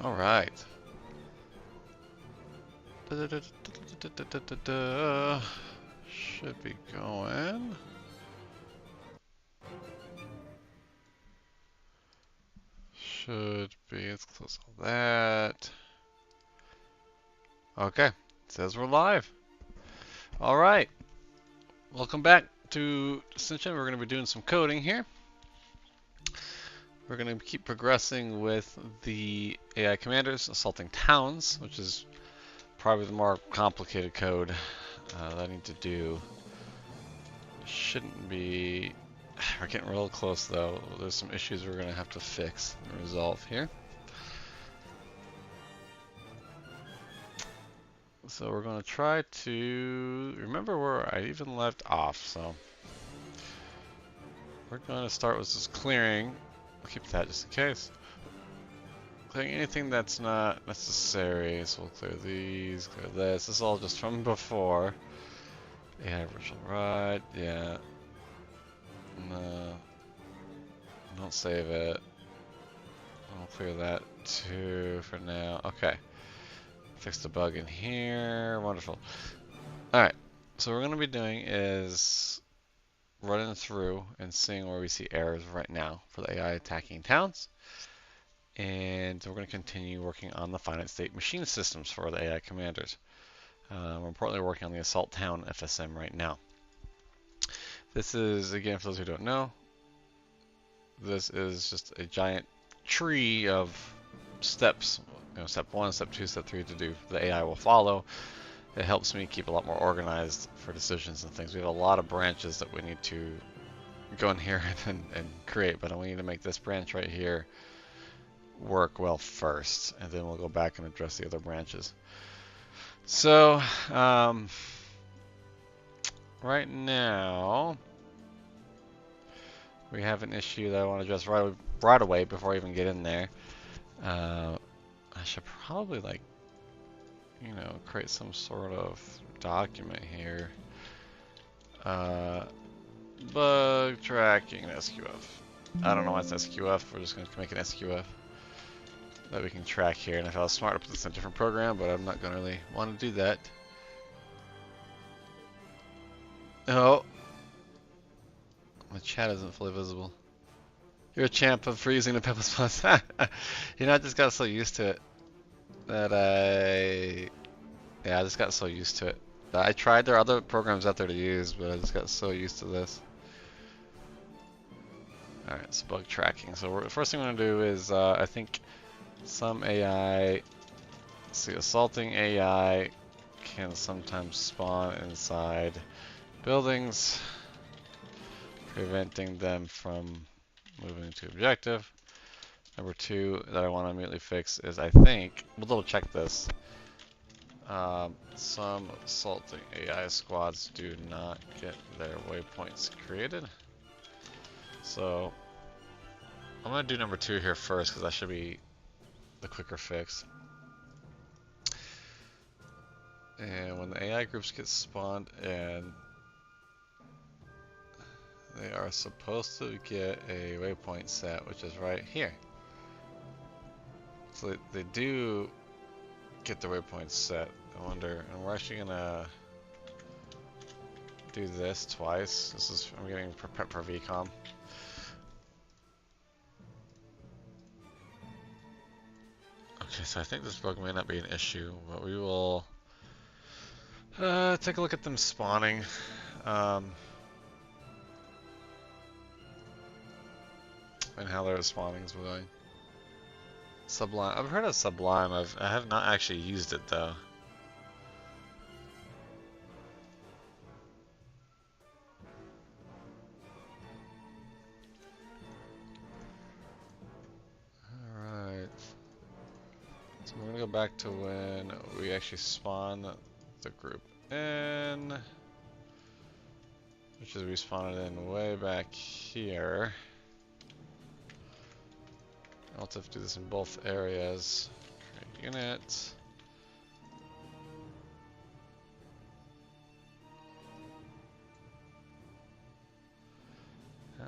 All right. Should be going. Should be. Let's close all that. Okay. It says we're live. All right. Welcome back to Dissension. We're going to be doing some coding here. We're going to keep progressing with the AI commanders assaulting towns, which is probably the more complicated code that I need to do. Shouldn't be. We're getting real close though. There's some issues we're going to have to fix and resolve here. So we're going to try to remember where I even left off. So we're going to start with just clearing. I'll keep that just in case. Clearing anything that's not necessary. So we'll clear these, clear this. This is all just from before. Yeah, virtual ride. Yeah. No. Don't save it. I'll clear that too for now. Okay. Fix the bug in here. Wonderful. Alright. So what we're going to be doing is running through and seeing where we see errors right now for the AI attacking towns. And we're going to continue working on the finite state machine systems for the AI commanders. We're importantly working on the assault town FSM right now. This is, again, for those who don't know, this is just a giant tree of steps. You know, step 1, step 2, step 3 to do. The AI will follow. It helps me keep a lot more organized for decisions and things. We have a lot of branches that we need to go in here and create, but we need to make this branch right here work well first, and then we'll go back and address the other branches. So, right now, we have an issue that I want to address right away before I even get in there. I should probably, like, you know, create some sort of document here. Bug tracking SQF. I don't know why it's SQF. We're just going to make an SQF that we can track here. And if I was smart, I'd put this in a different program, but I'm not going to really want to do that. Oh. My chat isn't fully visible. You're a champ of freezing the Pebbles Plus. You know, I just got so used to it that I just got so used to it. I tried, there are other programs out there to use, but I just got so used to this. Alright, it's bug tracking. So the first thing I'm going to do is, I think some AI, let's see, assaulting AI can sometimes spawn inside buildings, preventing them from moving to objective. Number 2 that I want to immediately fix is, I think, we'll double check this. Some assaulting AI squads do not get their waypoints created. So I'm going to do number 2 here first because that should be the quicker fix. And when the AI groups get spawned in, they are supposed to get a waypoint set, which is right here. So they do get the waypoint set. I wonder, and we're actually gonna do this twice. This is, I'm getting prep for VCOM. Okay, so I think this bug may not be an issue, but we will take a look at them spawning. And how their spawning is going. Sublime. I've heard of Sublime. I have not actually used it though. Alright. So we're gonna go back to when we actually spawn the group in, which is we spawned it in way back here. I'll have to do this in both areas. Create unit.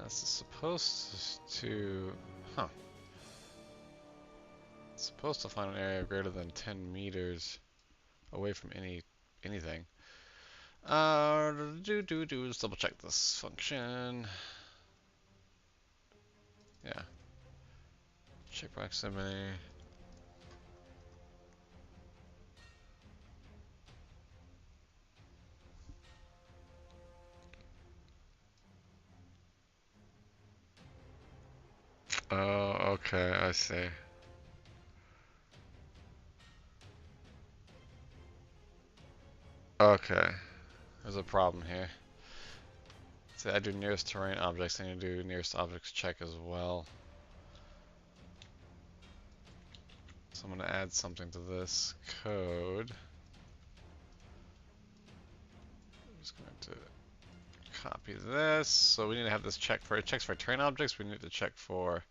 This is supposed to, supposed to find an area greater than 10 meters away from anything. Let's double check this function. Yeah. Check proximity. Oh, okay, I see. Okay, there's a problem here. So I do nearest terrain objects, I need to do nearest objects check as well. So I'm going to add something to this code. I'm just going to copy this. So we need to have this check for, it checks for terrain objects, we need to check for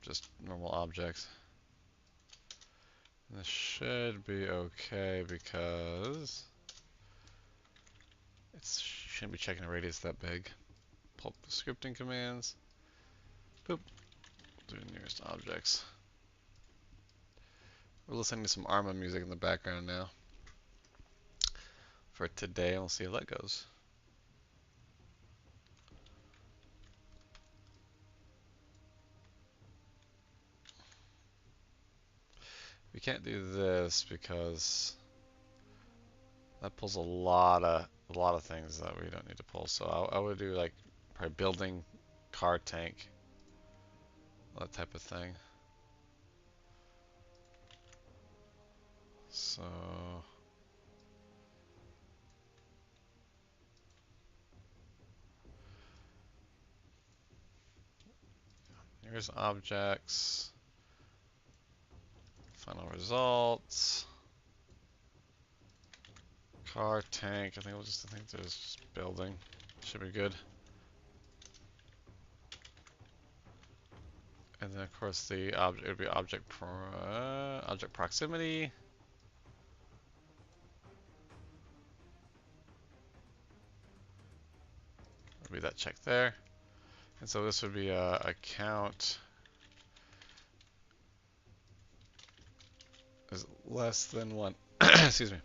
just normal objects. And this should be okay because it shouldn't be checking a radius that big. Pull up the scripting commands. Boop. Do nearest objects. We're listening to some ArmA music in the background now. For today, we'll see how that goes. We can't do this because that pulls a lot of things that we don't need to pull. So I would do like probably building, car tank, that type of thing. So here's objects, final results, car tank. I think there's just building. Should be good. And then of course the object, it would be object proximity. Would be that check there. And so this would be a count is less than one. Excuse me.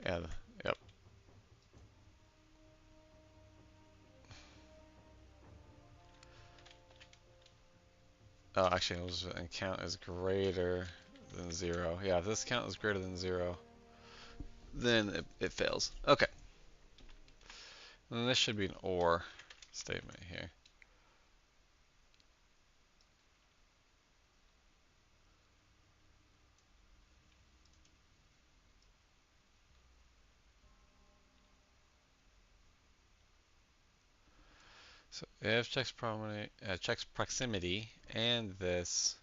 Yeah. Yep. Oh, actually, it was, and count is greater than 0. Yeah, if this count is greater than 0, then it fails. Okay. And then this should be an OR statement here. So if checks proximity and this,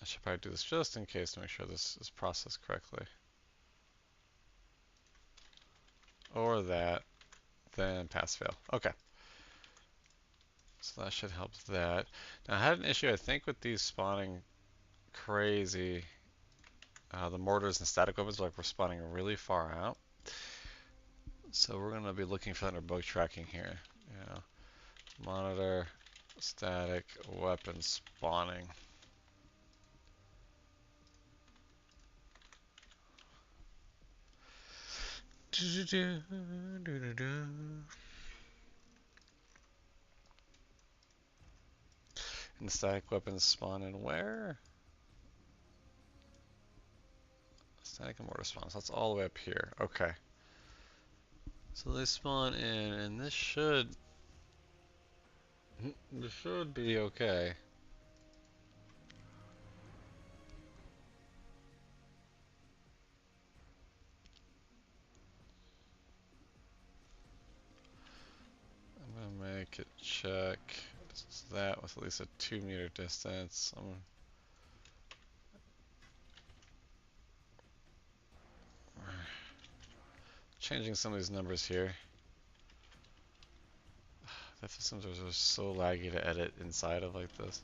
I should probably do this just in case to make sure this is processed correctly. Or that, then pass fail. Okay. So that should help that. Now I had an issue, I think, with these spawning crazy. The mortars and static weapons like we're spawning really far out. So we're going to be looking for that in our bug tracking here. You know, monitor static weapon spawning. And static weapons spawn in where? Static and mortar spawns. That's all the way up here. Okay. So they spawn in, and this should be okay. I'm gonna make it check that with at least a 2-meter distance. I'm changing some of these numbers here. The systems are so laggy to edit inside of like this.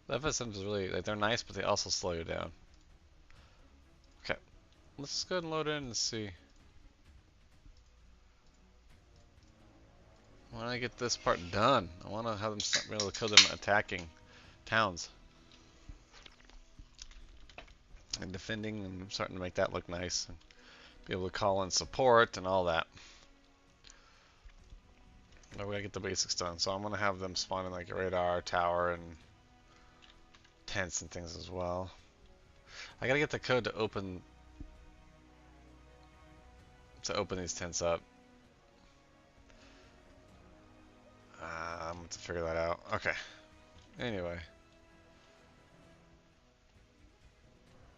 The FSMs is really, like, they're nice, but they also slow you down. Okay, let's go ahead and load in and see. trying to get this part done. I want to have them be able to kill them attacking towns. And defending, and starting to make that look nice. And be able to call in support and all that. But we gotta get the basics done. So I'm gonna have them spawn in like a radar tower and tents and things as well. I gotta get the code to open these tents up. I'm going to figure that out. Okay. Anyway.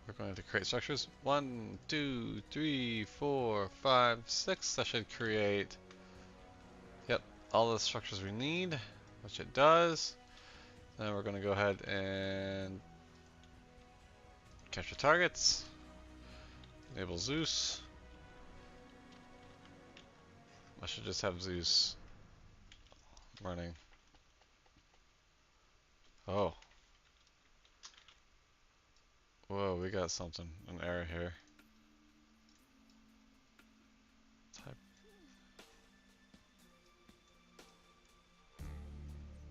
We're going to create structures. 1, 2, 3, 4, 5, 6. That should create, yep, all the structures we need, which it does. Then we're going to go ahead and capture targets. Enable Zeus. I should just have Zeus running. Oh. Whoa, we got something, an error here. Type.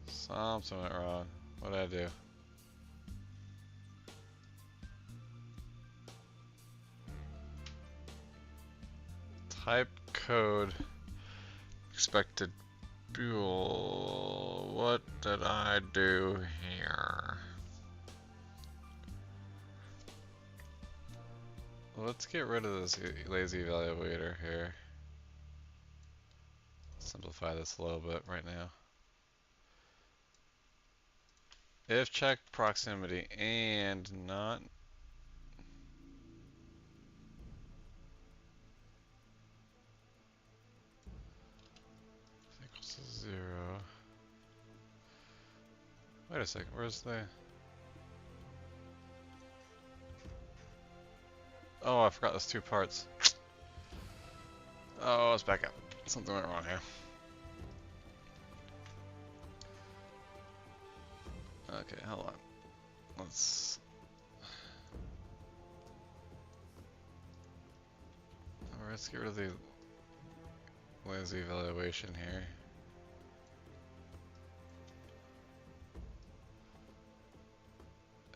Something went wrong. What did I do? Type code expected fuel. What did I do here? Let's get rid of this lazy evaluator here. Simplify this a little bit right now. If check proximity and not equals to 0. Wait a second, where's the... Oh, I forgot those 2 parts. Oh, let's back up. Something went wrong here. Okay, hold on. Let's get rid of the lazy evaluation here.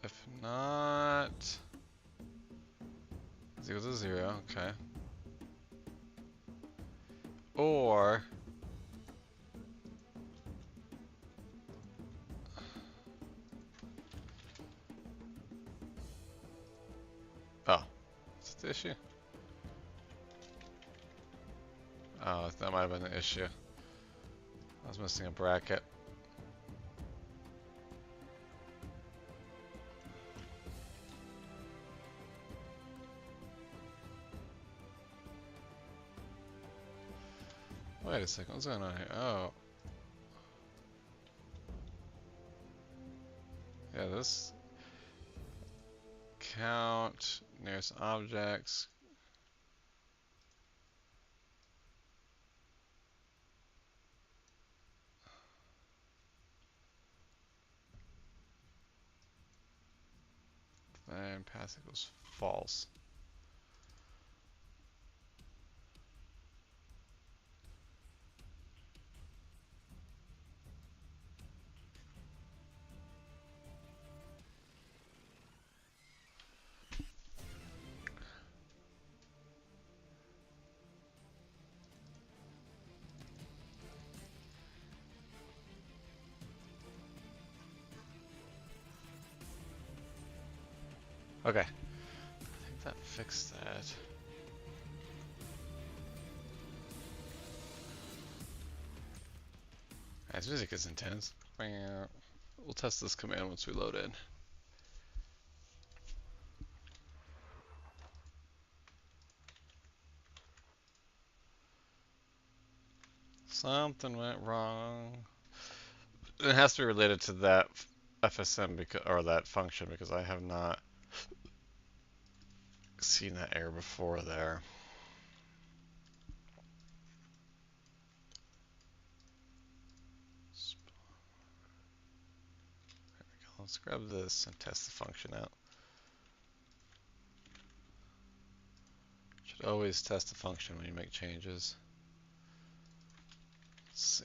If not, is equal to 0, okay. Or oh, is that the issue? Oh, that might have been the issue. I was missing a bracket. Wait a second, what's going on here? Oh. Yeah, this count nearest objects. And pass equals false. Okay. I think that fixed that. This music is intense. We'll test this command once we load in. Something went wrong. It has to be related to that FSM or that function because I have not seen that error before there. There we go. Let's grab this and test the function out. Should always test the function when you make changes. Let's see.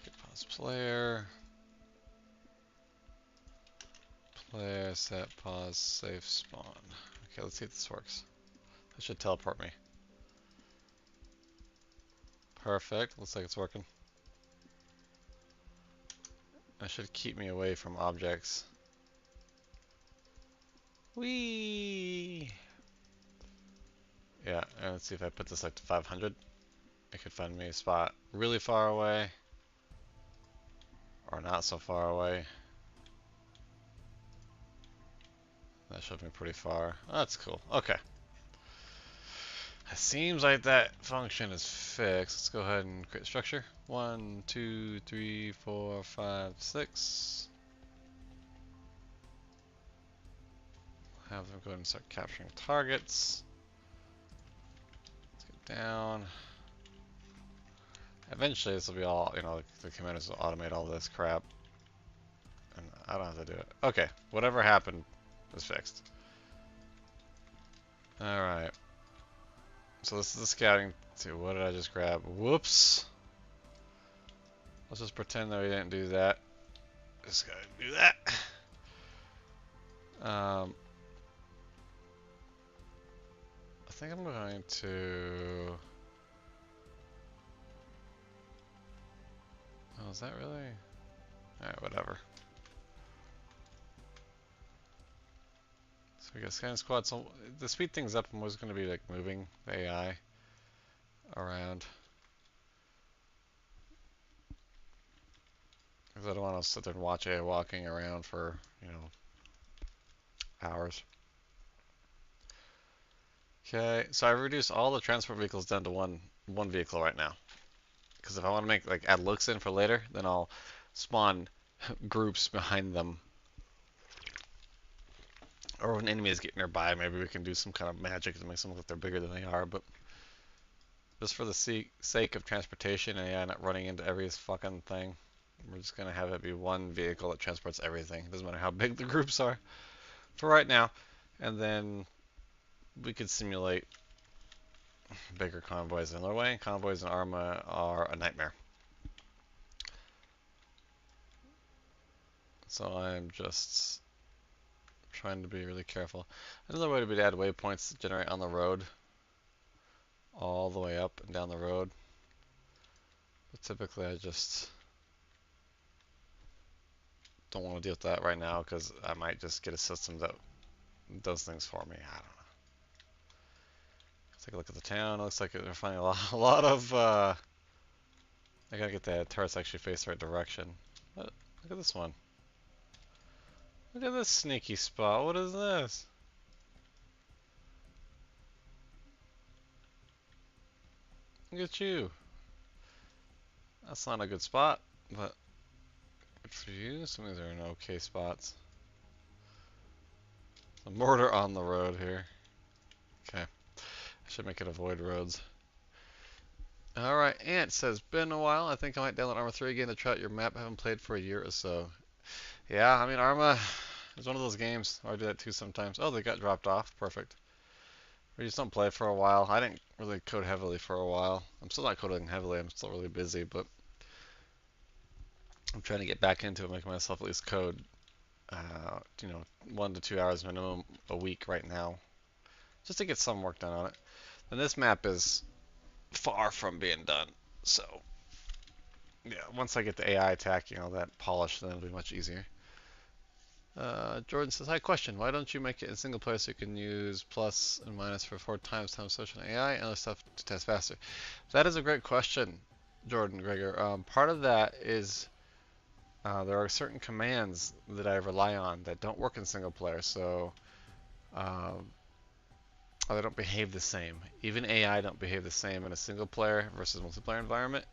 Okay, pause player. Player, set, pause, save, spawn. Okay, let's see if this works. That should teleport me. Perfect. Looks like it's working. That should keep me away from objects. Whee! Yeah, and let's see if I put this like to 500. It could find me a spot really far away. Or not so far away. That showed me pretty far. Oh, that's cool. Okay. It seems like that function is fixed. Let's go ahead and create structure. 1, 2, 3, 4, 5, 6. Have them go ahead and start capturing targets. Let's get down. Eventually this will be all, you know, the commanders will automate all this crap. And I don't have to do it. Okay, whatever happened is fixed. Alright. So this is the scouting too. What did I just grab? Whoops. Let's just pretend that we didn't do that. Just gotta do that. I think I'm going to... Oh, is that really? Alright, whatever. So we got scanning squad. So to speed things up, I'm always going to be like moving the AI around. Because I don't want to sit there and watch AI walking around for, you know, hours. Okay, so I've reduced all the transport vehicles down to one vehicle right now. Because if I want to make like add looks in for later, then I'll spawn groups behind them. Or when enemies get nearby, maybe we can do some kind of magic to make them look like they're bigger than they are. But just for the sake of transportation and AI not running into every fucking thing, we're just gonna have it be one vehicle that transports everything. Doesn't matter how big the groups are for right now. And then we could simulate bigger convoys in Norway. Convoys in ArmA are a nightmare. So I'm just trying to be really careful. Another way would be to add waypoints to generate on the road, all the way up and down the road. But typically I just don't want to deal with that right now because I might just get a system that does things for me. I don't know. Let's take a look at the town. It looks like they're finding a lot of I gotta get the turrets actually face the right direction. Look at this one. Look at this sneaky spot. What is this? Look at you. That's not a good spot, but good for you. Some of these are in okay spots. A mortar on the road here. Okay. I should make it avoid roads. Alright, Ant says, been a while. I think I might download ArmA 3 again to try out your map. I haven't played for a year or so. Yeah, I mean, ArmA is one of those games. I do that too sometimes. Oh, they got dropped off. Perfect. We just don't play for a while. I didn't really code heavily for a while. I'm still not coding heavily. I'm still really busy, but I'm trying to get back into it, make myself at least code, you know, 1 to 2 hours minimum a week right now, just to get some work done on it. And this map is far from being done, so yeah, once I get the AI attacking all that polished, then it'll be much easier. Jordan says, hi, question. Why don't you make it in single player so you can use plus and minus for 4 times time social AI and other stuff to test faster? That is a great question, Jordan Gregor. Part of that is there are certain commands that I rely on that don't work in single player, so they don't behave the same. Even AI don't behave the same in a single player versus multiplayer environment.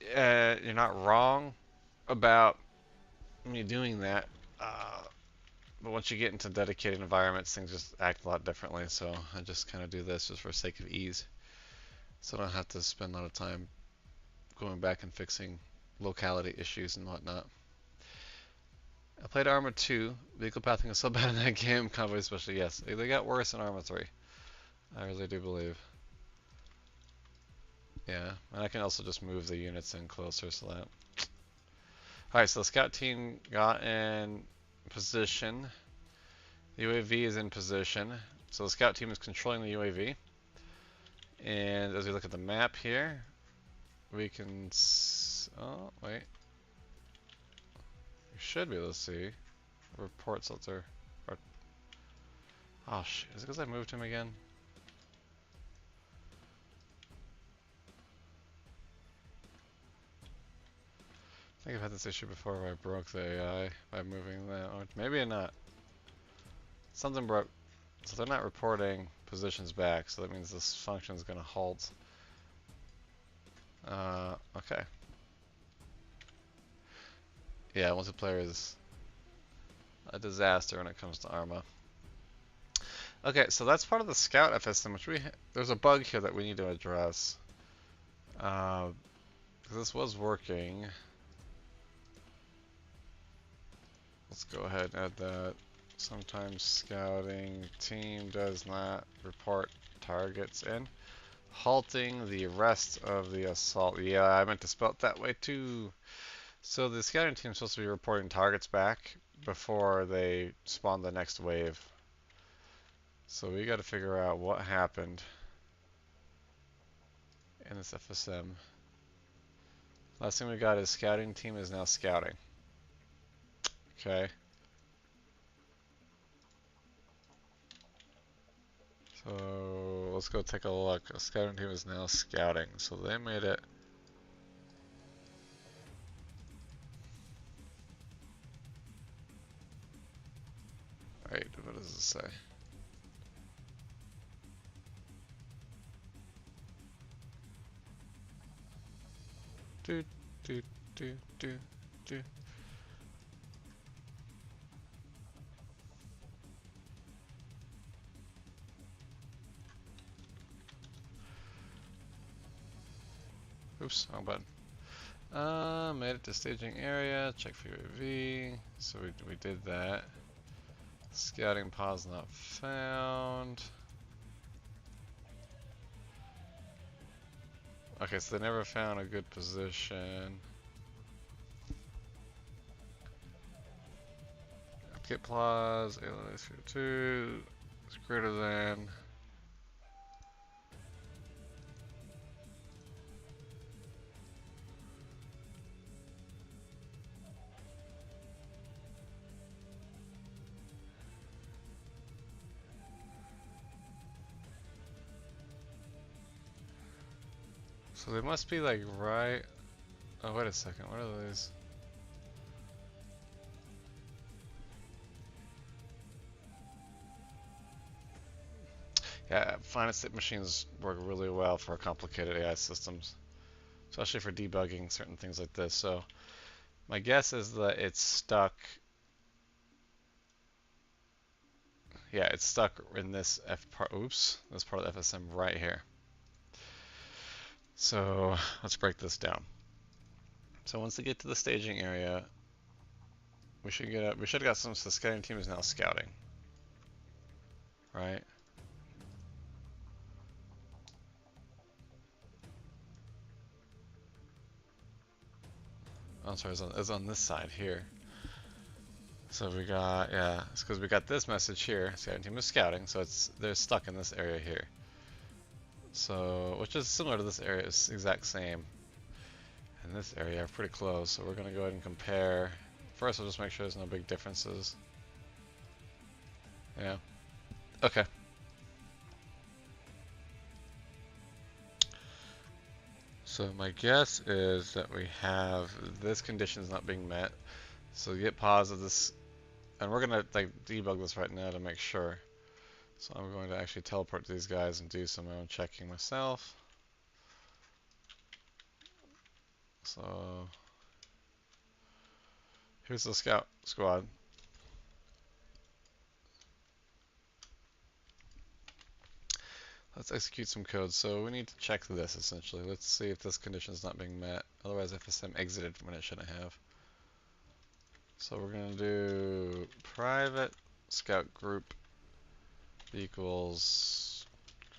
You're not wrong about me doing that, but once you get into dedicated environments, things just act a lot differently. So I just kind of do this just for the sake of ease, so I don't have to spend a lot of time going back and fixing locality issues and whatnot. I played ArmA 2. Vehicle pathing is so bad in that game. Convoy especially, yes. They got worse in ArmA 3. I really do believe. Yeah, and I can also just move the units in closer so that. Alright, so the scout team got in position. The UAV is in position. So the scout team is controlling the UAV. And as we look at the map here, we can. Oh, wait. We should be able to see reports that they're. Oh, shit. Is it because I moved him again? I think I've had this issue before where I broke the AI by moving that. Or maybe not. Something broke. So they're not reporting positions back, so that means this function is going to halt. Okay. Yeah, multiplayer is a disaster when it comes to ArmA. Okay, so that's part of the Scout FSM, which there's a bug here that we need to address. This was working. Let's go ahead and add that. Sometimes scouting team does not report targets in. Halting the rest of the assault. Yeah, I meant to spell it that way too. So the scouting team is supposed to be reporting targets back before they spawn the next wave. So we got to figure out what happened in this FSM. Last thing we got is scouting team is now scouting. Okay. So let's go take a look. A scouting team is now scouting. So they made it. Alright, what does it say? Do, do, do, do, do. Oops, wrong button. Made it to staging area, check for UAV. So we did that. Scouting pause not found. Okay, so they never found a good position. Get applause, alias 2 is greater than. So they must be like right. Oh, wait a second. What are these? Yeah, finite state machines work really well for complicated AI systems, especially for debugging certain things like this. So my guess is that it's stuck. Yeah, it's stuck in this F part. Oops, this part of the FSM right here. So let's break this down. So once they get to the staging area, we should have got some. The scouting team is now scouting, right? Oh, I'm sorry, it's on this side here. So we got, yeah, it's because we got this message here. Scouting team is scouting, so they're stuck in this area here. So, which is similar to this area, it's exact same. And this area are pretty close, so we're gonna go ahead and compare. First, we'll just make sure there's no big differences. Yeah. Okay. So my guess is that we have this condition is not being met. So get pause of this, and we're gonna like debug this right now to make sure. So I'm going to actually teleport to these guys and do some of my own checking myself. So here's the scout squad. Let's execute some code. So we need to check this essentially. Let's see if this condition is not being met. Otherwise FSM exited when it shouldn't have. So we're going to do private scout group equals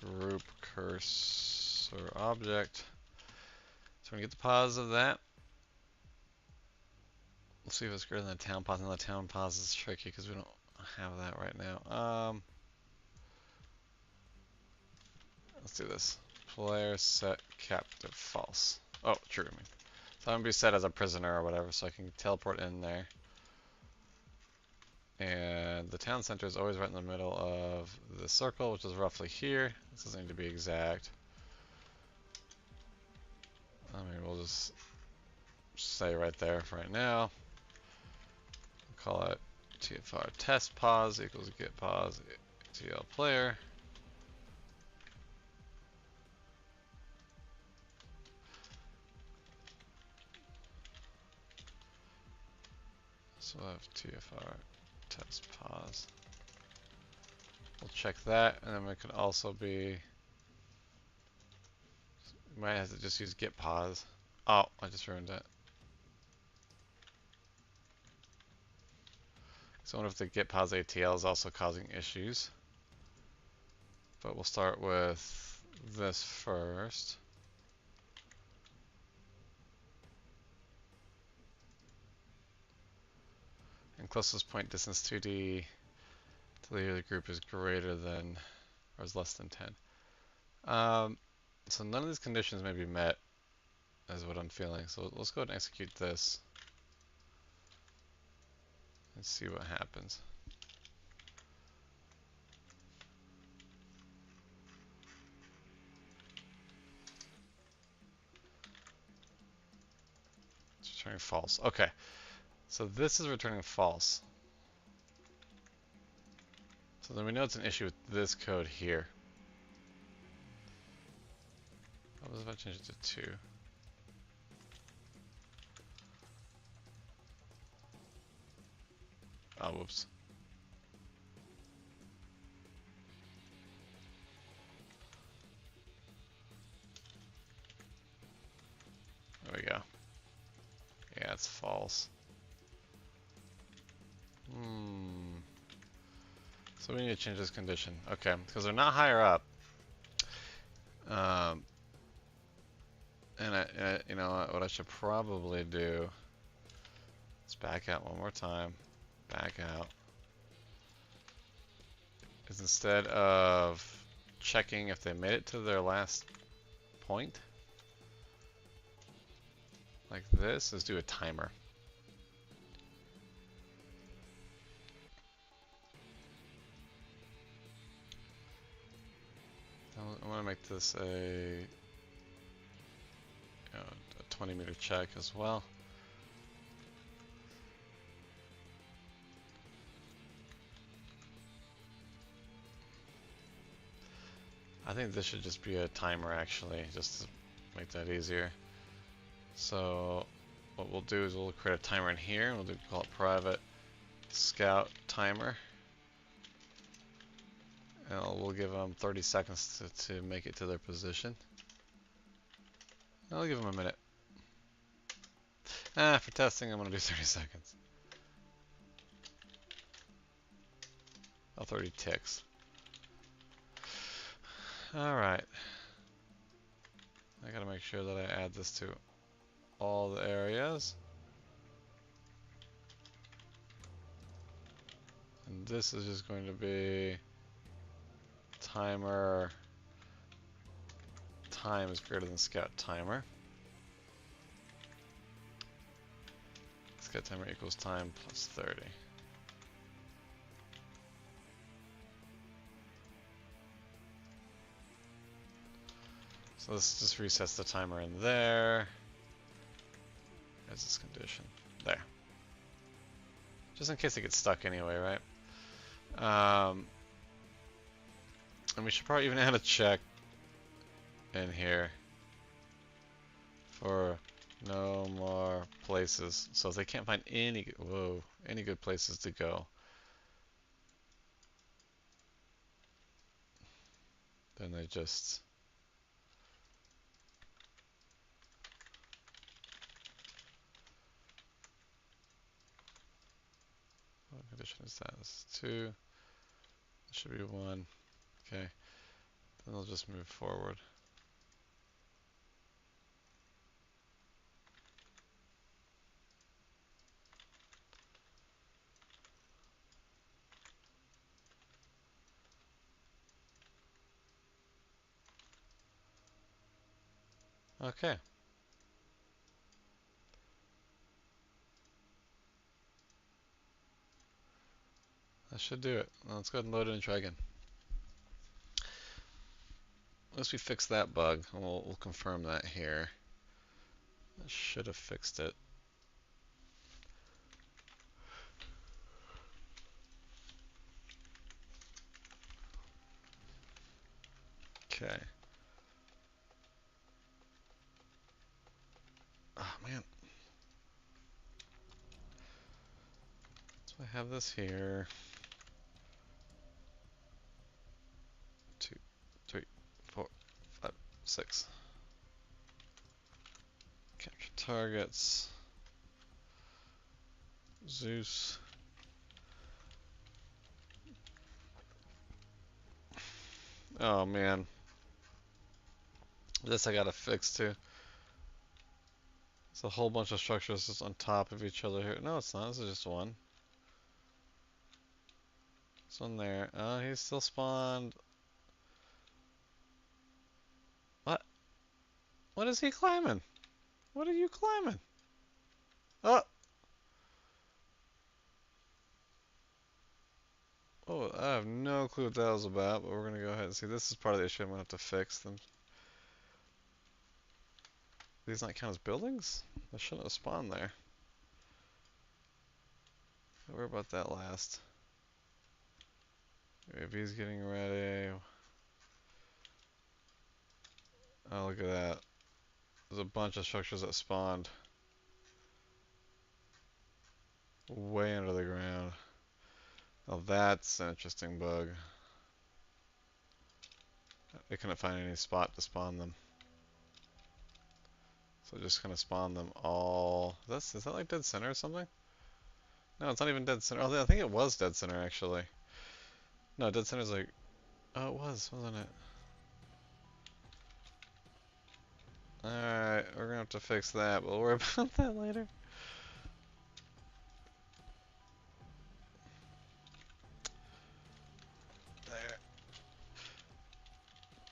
group cursor object. So we get the pause of that. We'll see if it's greater than the town pause. And the town pause is tricky because we don't have that right now. Let's do this. Player set captive false. Oh, true. So I'm gonna be set as a prisoner or whatever, so I can teleport in there. And the town center is always right in the middle of the circle, which is roughly here. This doesn't need to be exact. I mean, we'll just say right there for right now. We'll call it TFR test pause equals get pause TL player. So we'll have TFR test pause. We'll check that, and then we could also be. We might have to just use get pause. Oh, I just ruined it. So I wonder if the get pause ATL is also causing issues. But we'll start with this first. And closest point distance 2D to the other group is greater than or is less than 10. So none of these conditions may be met, is what I'm feeling. So let's go ahead and execute this and see what happens. It's returning false. Okay, so this is returning false. So then we know it's an issue with this code here. What if I change it to 2? Oh, whoops. There we go. Yeah, it's false. So we need to change this condition. Okay, because they're not higher up. And you know what I should probably do is back out one more time. Back out. Is instead of checking if they made it to their last point, like this, is do a timer. I want to make this a 20-meter check as well. I think this should just be a timer actually, just to make that easier. So what we'll do is we'll create a timer in here, and we'll call it private scout timer. And we'll give them 30 seconds to make it to their position. I'll give them a minute. For testing, I'm going to do 30 seconds. Oh, 30 ticks. Alright. I gotta make sure that I add this to all the areas. And this is just going to be timer time is greater than scout timer. Scout timer equals time plus 30. So this just resets the timer in there. There's this condition. There. Just in case it gets stuck anyway, right? And we should probably even add a check in here for no more places. So if they can't find any good places to go, then they just what condition is that? This is 2. It should be 1. Okay. Then they'll just move forward. Okay. That should do it. Let's go ahead and load it and try again. Once we fix that bug, we'll confirm that here. I should have fixed it. Okay. Oh man. So I have this here. 2, 3, 4, 5, 6. Capture targets. Zeus. Oh man. This I gotta fix too. It's a whole bunch of structures just on top of each other here. No, it's not. This is just one. This one there. Oh, he's still spawned. What? What is he climbing? What are you climbing? Oh! Oh, I have no clue what that was about, but we're gonna go ahead and see. This is part of the issue I'm gonna have to fix. Then these not count as buildings? I shouldn't have spawned there. Don't worry about that last. UAV's getting ready. Oh, look at that. There's a bunch of structures that spawned way under the ground. Oh, that's an interesting bug. They couldn't find any spot to spawn them. So just kind of spawn them all. Is that like dead center or something? No, it's not even dead center. Oh, I think it was dead center actually. No, dead center's like. Oh, it was, wasn't it? Alright, we're gonna have to fix that, but we'll worry about that later. There.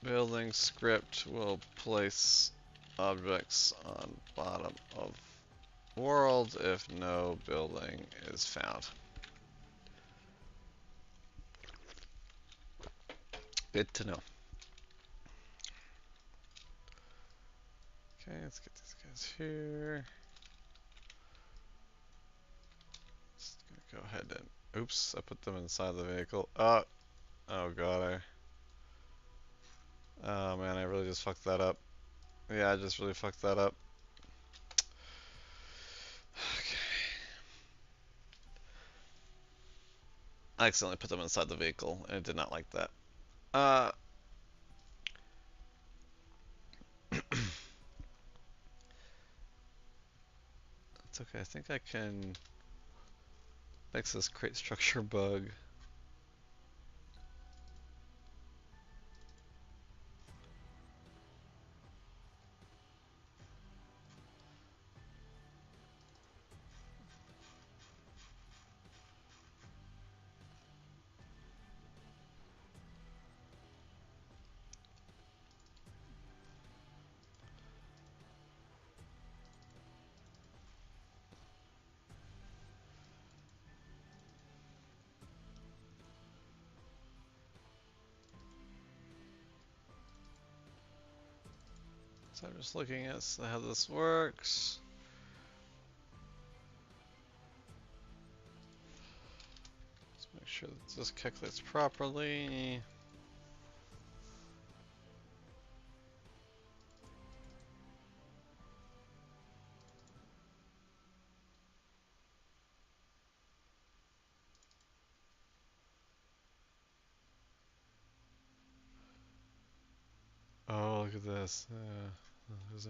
Building script will place objects on bottom of world if no building is found. Good to know. Okay, let's get these guys here. Just gonna go ahead and, oops, I put them inside the vehicle. Oh god, oh man, I really just fucked that up. Yeah, I just really fucked that up. Okay. I accidentally put them inside the vehicle, and it did not like that. It's okay, I think I can fix this crate structure bug. So I'm just looking at how this works. Let's make sure that this calculates properly. Oh, look at this. Let's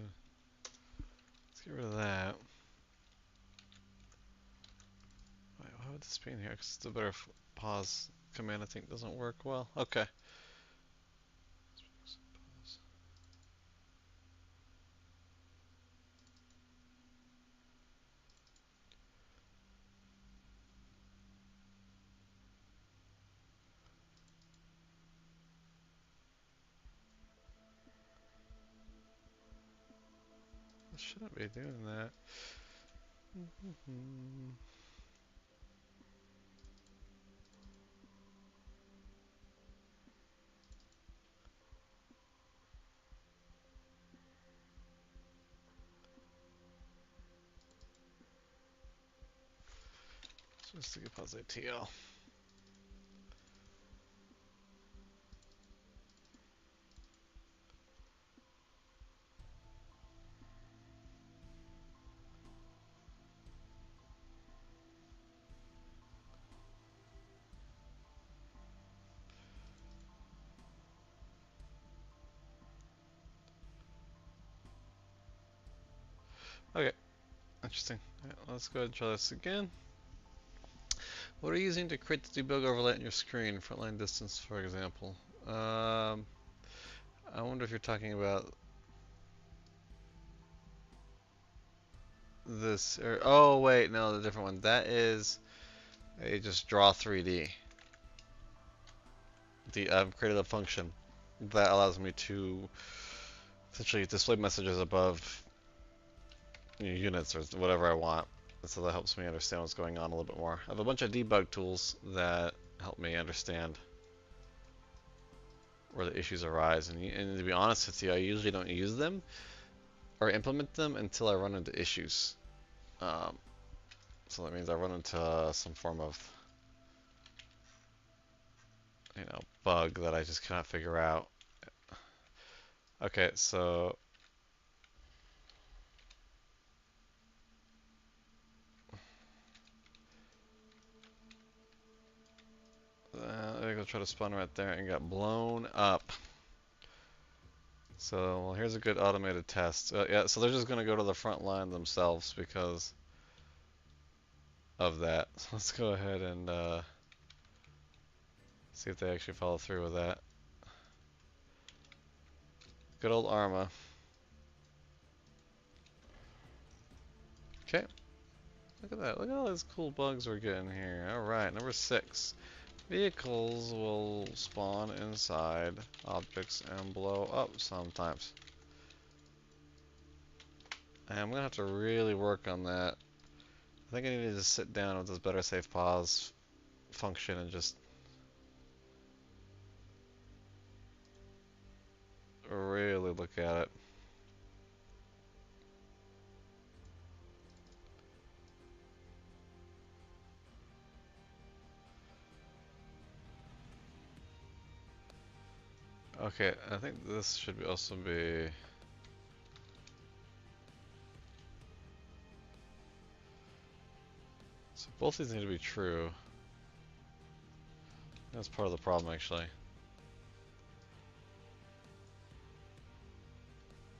get rid of that. Wait, why would this be in here? Because it's a better pause command, I think, doesn't work well. Okay. Shouldn't be doing that. Just to get pause ATL. Okay, interesting. Right, let's go ahead and try this again. What are you using to create the debug overlay on your screen? Frontline distance, for example. I wonder if you're talking about this. Or, oh, wait, no, the different one. That is a just draw 3D. I've created a function that allows me to essentially display messages above units or whatever I want. And so that helps me understand what's going on a little bit more. I have a bunch of debug tools that help me understand where the issues arise. And to be honest with you, I usually don't use them or implement them until I run into issues. So that means I run into some form of, bug that I just cannot figure out. Okay, so there you go, try to spawn right there and got blown up. So, well, here's a good automated test. Yeah, so they're just going to go to the front line themselves because of that. So let's go ahead and see if they actually follow through with that. Good old ArmA. Okay. Look at that. Look at all these cool bugs we're getting here. Alright, number 6. Vehicles will spawn inside objects and blow up sometimes. And I'm going to have to really work on that. I think I need to just sit down with this better safe pause function and just really look at it. Okay, I think this should also be... So both these need to be true. That's part of the problem, actually.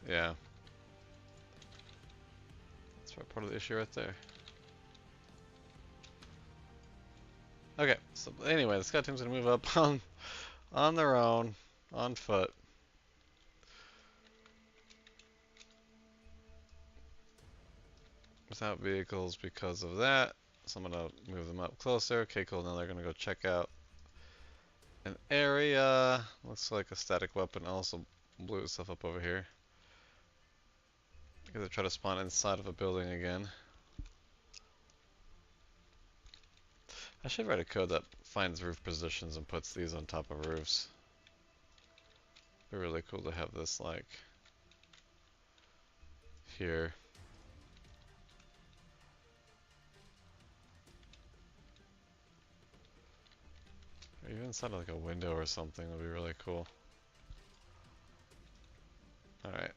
Yeah. That's part of the issue right there. Okay, so anyway, the scout team's gonna move up on their own, on foot. Without vehicles because of that. So I'm gonna move them up closer. Okay, cool, now they're gonna go check out an area. Looks like a static weapon also blew itself up over here. Because they try to spawn inside of a building again. I should write a code that finds roof positions and puts these on top of roofs. It'd be really cool to have this like here. Or even inside like a window or something would be really cool. Alright.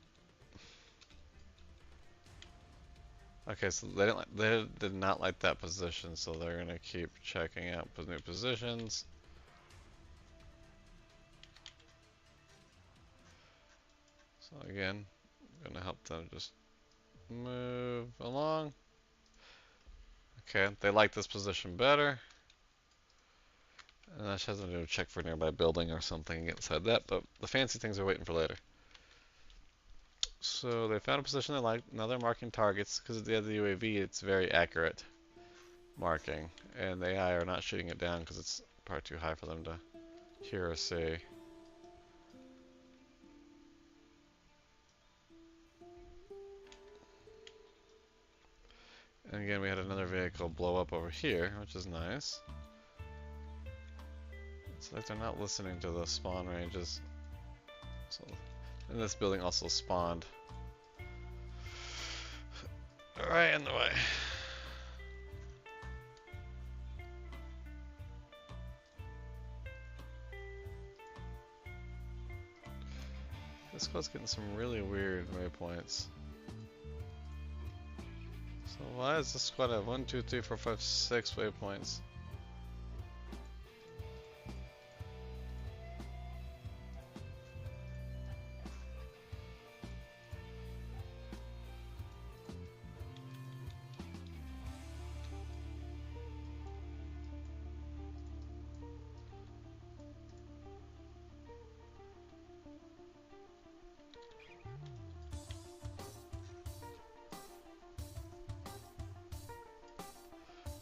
Okay, so they did not like that position, so they're gonna keep checking out new positions. So again, I'm gonna help them just move along. Okay, they like this position better. And that just has to do a check for a nearby building or something and get inside that, but the fancy things are waiting for later. So they found a position they like. Now they're marking targets because they have the UAV. It's very accurate marking, and the AI are not shooting it down because it's probably too high for them to hear or see. And again, we had another vehicle blow up over here, which is nice. It's like they're not listening to the spawn ranges. So, and this building also spawned. Right in the way. This squad's getting some really weird waypoints. So why does this squad have 1, 2, 3, 4, 5, 6 waypoints?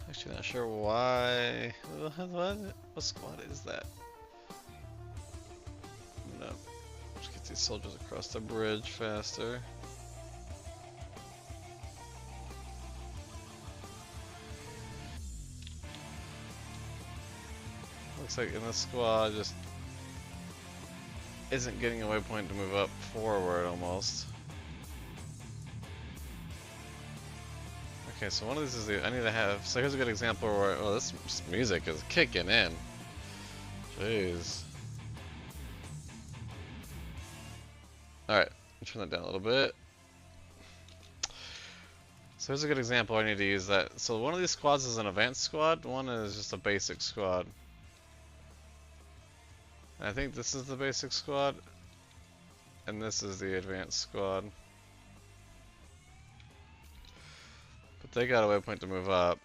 Actually not sure why. What squad is that? No. Let's get these soldiers across the bridge faster. Looks like in this squad just isn't getting a waypoint to move up forward almost. Okay, so one of these is the, I need to have, so here's a good example where, oh, this music is kicking in. Jeez. Alright, turn that down a little bit. So here's a good example I need to use that. So one of these squads is an advanced squad, one is just a basic squad. And I think this is the basic squad, and this is the advanced squad. But they got a waypoint to move up.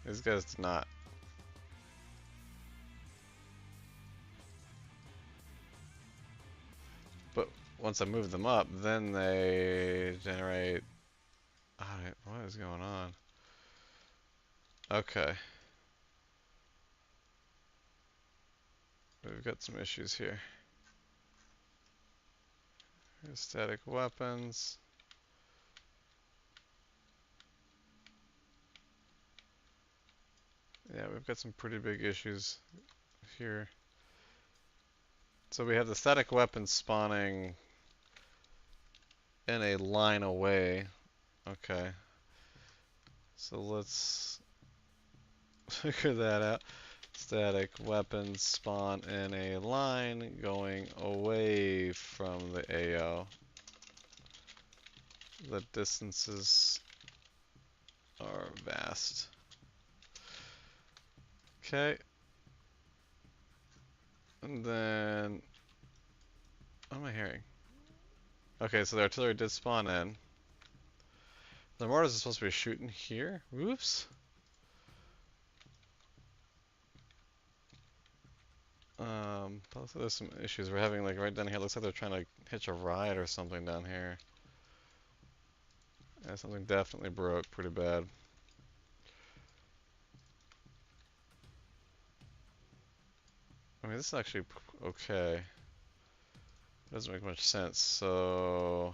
These guys did not. But once I move them up, then they generate... Alright, what is going on? Okay. We've got some issues here. Here's static weapons. Yeah, we've got some pretty big issues here. So we have the static weapons spawning in a line away. Okay. So let's figure that out. Static weapons spawn in a line going away from the AO. The distances are vast. Okay. And then, what am I hearing? Okay, so the artillery did spawn in. The mortars are supposed to be shooting here. Whoops. Looks like there's some issues we're having, like right down here. Looks like they're trying to hitch a ride or something down here. Yeah, something definitely broke pretty bad. I mean, this is actually okay. It doesn't make much sense, so...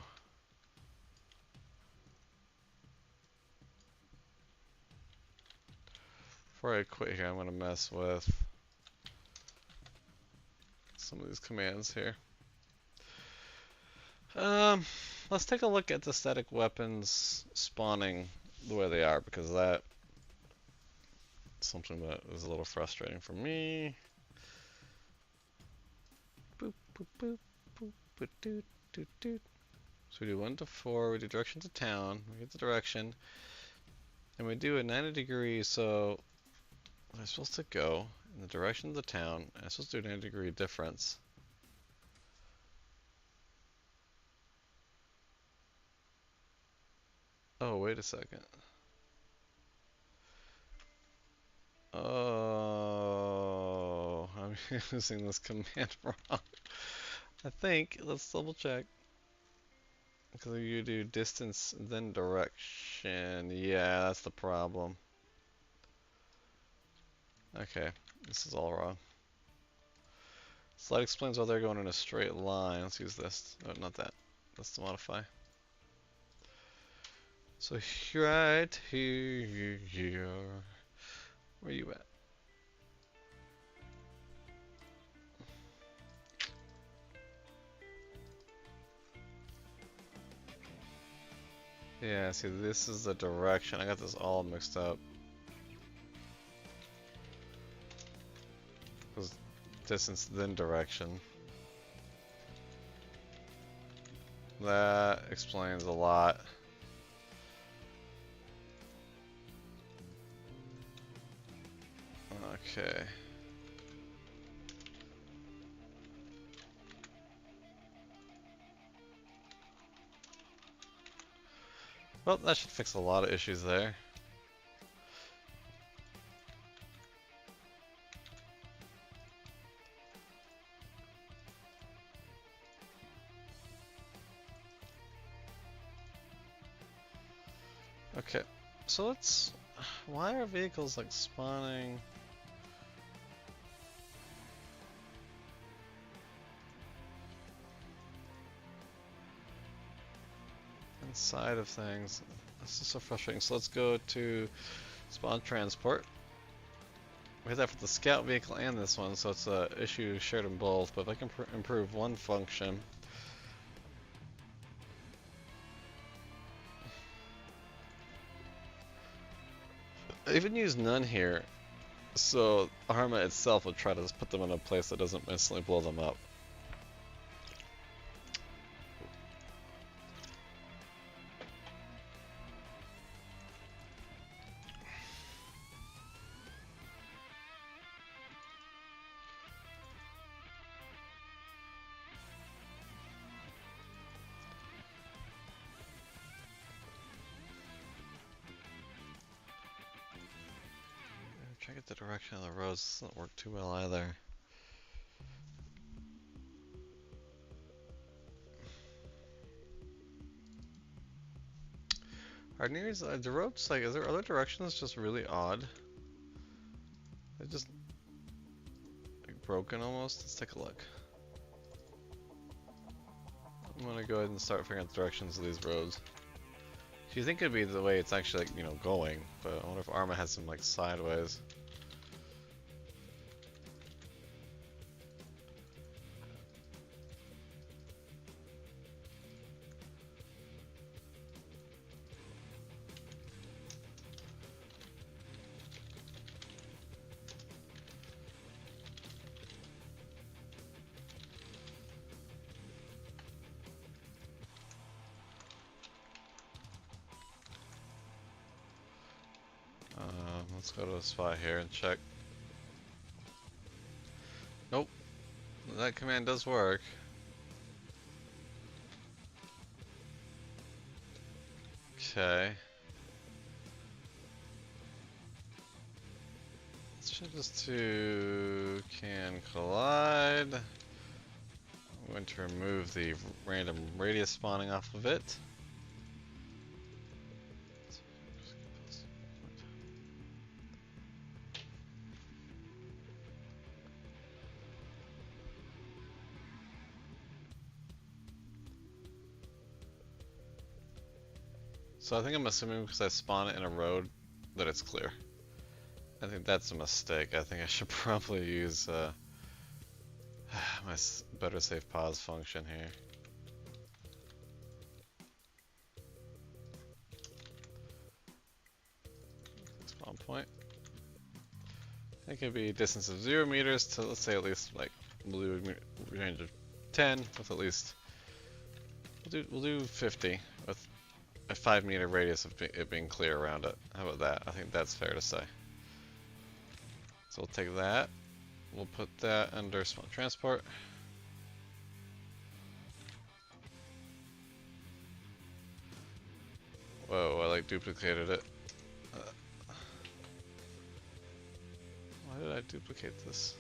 Before I quit here, I'm going to mess with some of these commands here. Let's take a look at the static weapons spawning the way they are, because that's something that is a little frustrating for me. Boop, boop, boop, boop, boop, doot, doot, doot. So we do 1 to 4, we do direction to town, we get the direction, and we do a 90 degrees, so I'm supposed to go in the direction of the town, and I'm supposed to do a 90 degree difference. Oh, wait a second. Oh, I'm using this command wrong. I think, let's double check. Because you do distance, then direction. Yeah, that's the problem. Okay, this is all wrong. Slide explains why they're going in a straight line. Let's use this. Oh, not that. Let's modify. So right here, where you at? Yeah, see, this is the direction. I got this all mixed up. Because distance, then direction. That explains a lot. Okay. Well, that should fix a lot of issues there. Okay, so let's... Why are vehicles like spawning? Inside of things. This is so frustrating. So let's go to spawn transport. We had that for the scout vehicle and this one, so it's a issue shared in both. But if I can improve one function, I even use none here, so ArmA itself will try to put them in a place that doesn't instantly blow them up. Try to get the direction of the roads. This doesn't work too well either. Are nears the roads like? Is there other directions just really odd? They're just like broken almost. Let's take a look. I'm gonna go ahead and start figuring out the directions of these roads. You think it'd be the way it's actually like, you know, going, but I wonder if ArmA has some like sideways. Let's go to a spot here and check. Nope, that command does work. Okay. Let's check this to can collide. I'm going to remove the random radius spawning off of it. So I think I'm assuming because I spawn it in a road that it's clear. I think that's a mistake. I think I should probably use my better safe pause function here. Spawn point. I think it'd be a distance of 0 meters to, let's say, at least like blue range of 10 with at least we'll do 50 with a 5-meter radius of it being clear around it. How about that? I think that's fair to say. So we'll take that. We'll put that under spawn transport. Whoa, I like duplicated it. Why did I duplicate this?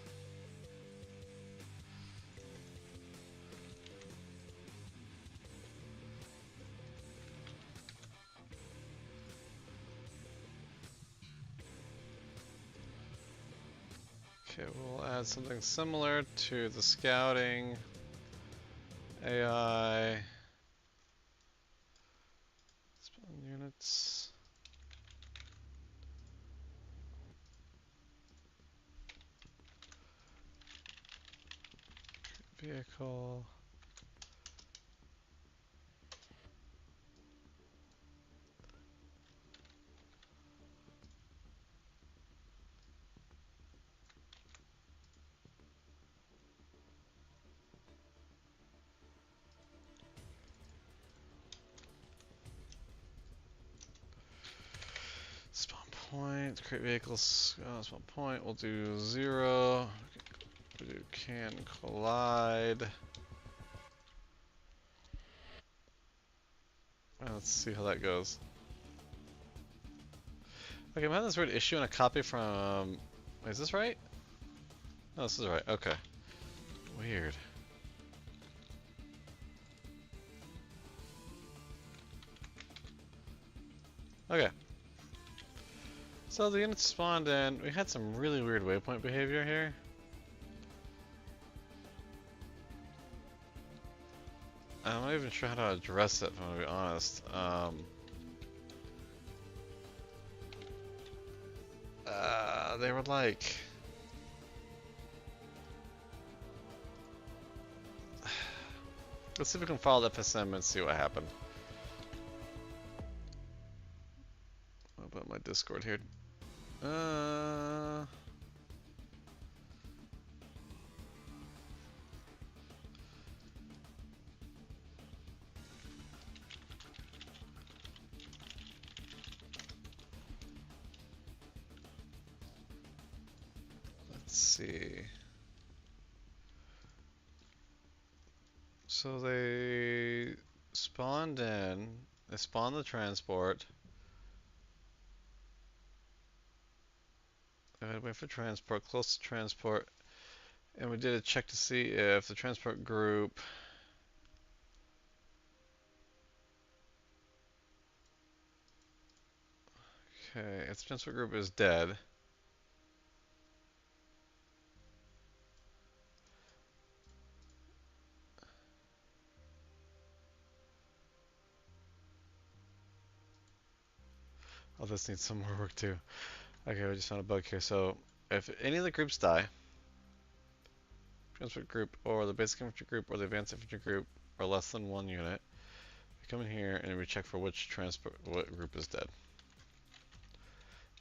Okay, we'll add something similar to the scouting AI. units. Vehicle. Spawn point, create vehicles, spawn point, we'll do 0. We'll do can collide. Let's see how that goes. Okay, I'm having this weird issue in a copy from... Wait, is this right? No, this is right. Okay. Weird. Okay. So the units spawned in. We had some really weird waypoint behavior here. I'm not even sure how to address it, if I'm gonna be honest. They were like... Let's see if we can follow the FSM and see what happened. What about my Discord here? Let's see. So they spawned in. They spawned the transport. I had to wait for transport, close to transport, and we did a check to see if the transport group okay, if the transport group is dead. Oh, this needs some more work too. Okay, we just found a bug here. So if any of the groups die, transport group or the basic infantry group or the advanced infantry group are less than 1 unit, we come in here and we check for what group is dead.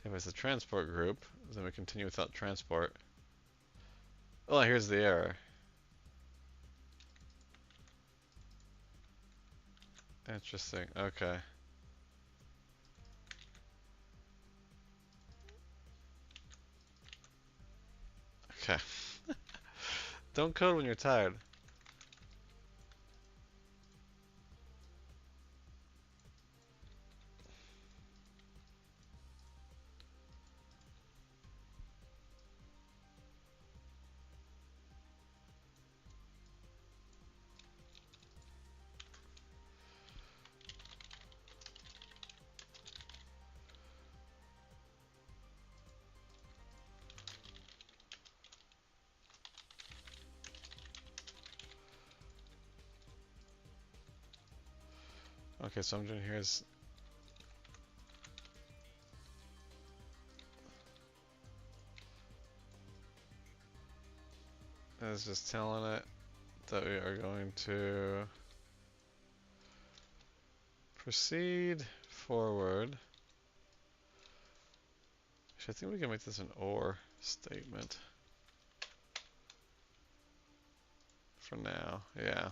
If it's the transport group, then we continue without transport. Oh, here's the error. Interesting. Okay. Okay. Don't code when you're tired. Okay, so I'm doing here is just telling it that we are going to proceed forward. Actually, I think we can make this an or statement for now. Yeah.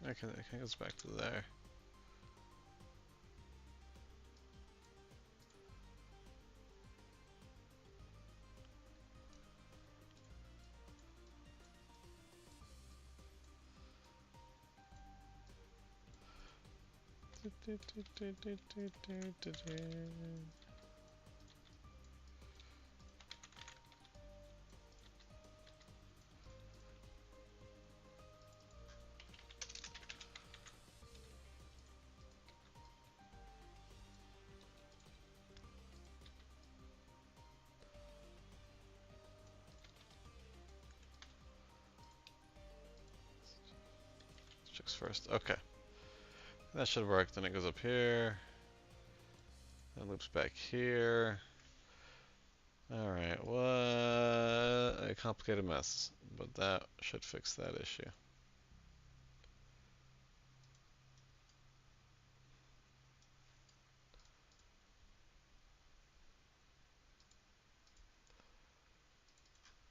Okay, it goes back to there. Checks first. Okay. That should work. Then it goes up here. Then loops back here. Alright, what a complicated mess. But that should fix that issue.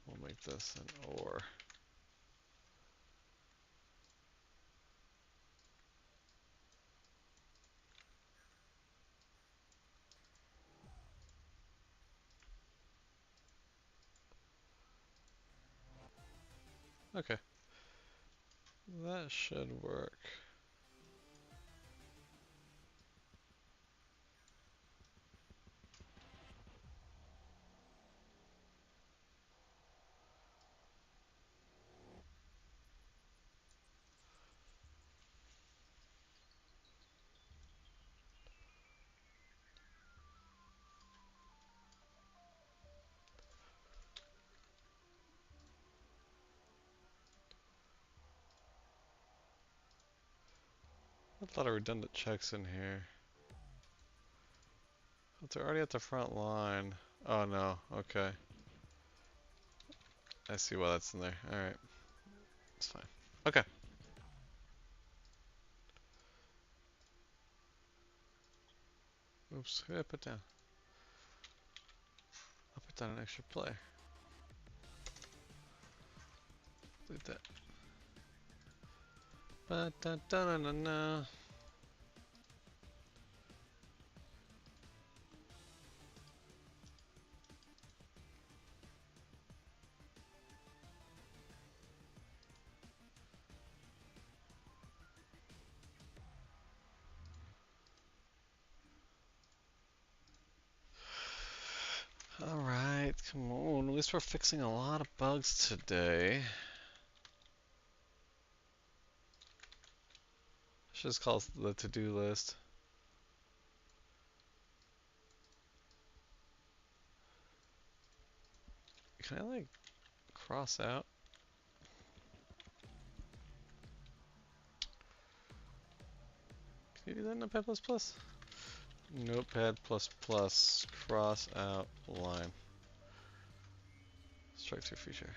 We'll make this an OR. Okay. That should work. A lot of redundant checks in here. But they're already at the front line. Oh no, okay. I see why that's in there. Alright. It's fine. Okay. Oops, who did I put down? I'll put down an extra player. Delete that. Ba da da na na na. Alright, come on. At least we're fixing a lot of bugs today. Should just call the to-do list. Can I like cross out? Can you do that in Notepad++? Notepad++, cross out line. Strike through feature.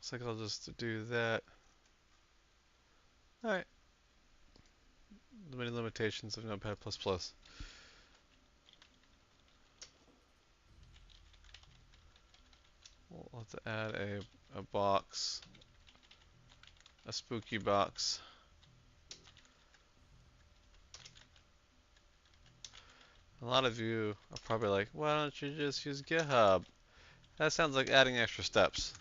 Looks like I'll just do that. Alright. The many limitations of Notepad++. We'll have to add a box. A spooky box. A lot of you are probably like, why don't you just use GitHub? That sounds like adding extra steps.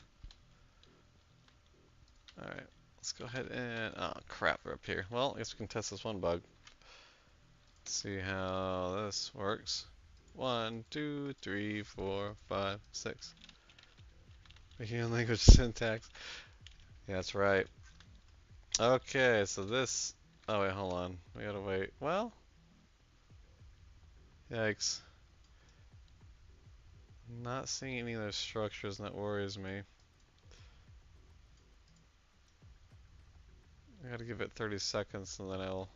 Alright, let's go ahead and... Oh crap, we're up here. Well, I guess we can test this one bug. Let's see how this works. 1, 2, 3, 4, 5, 6. Making a language syntax. Yeah, that's right. Okay, so this... Oh wait, hold on. We gotta wait. Well... Yikes. Not seeing any of those structures, and that worries me. I gotta give it 30 seconds and then I'll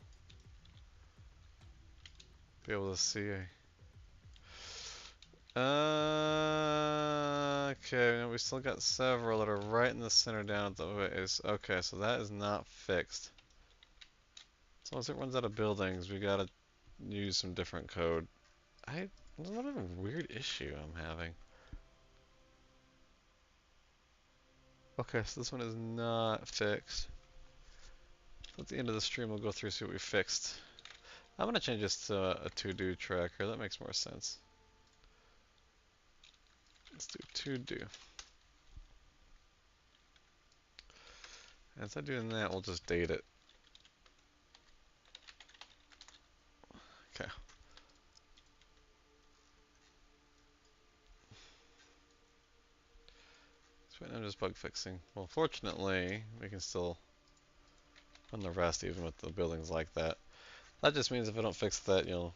be able to see. Okay, we still got several that are right in the center down at the base. Okay, so that is not fixed. So once it runs out of buildings, we gotta use some different code. What a weird issue I'm having. Okay, so this one is not fixed. At the end of the stream, we'll go through and see what we fixed. I'm gonna change this to a to-do tracker. That makes more sense. Let's do to-do. Instead of doing that, we'll just date it. Okay. So right now I'm just bug fixing. Well, fortunately, we can still run the rest even with the buildings like that. That just means if I don't fix that, you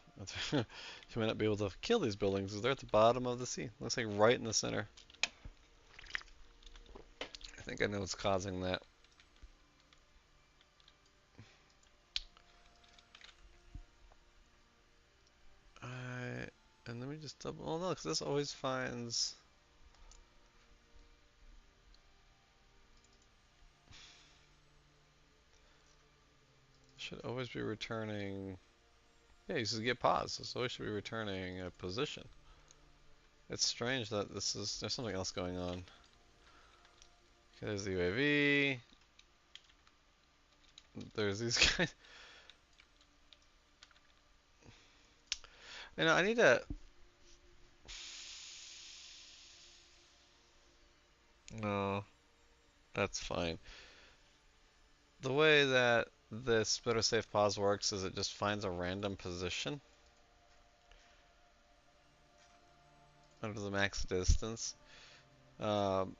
may not be able to kill these buildings because they're at the bottom of the sea. Looks like right in the center. I think I know what's causing that. And let me just double. Oh no, because this always finds. Should always be returning. Yeah, you should get pause. This always should be returning a position. It's strange that there's something else going on. Okay, there's the UAV. There's these guys. I need to. No, that's fine. The way that this better safe pause works is it just finds a random position under the max distance. Um,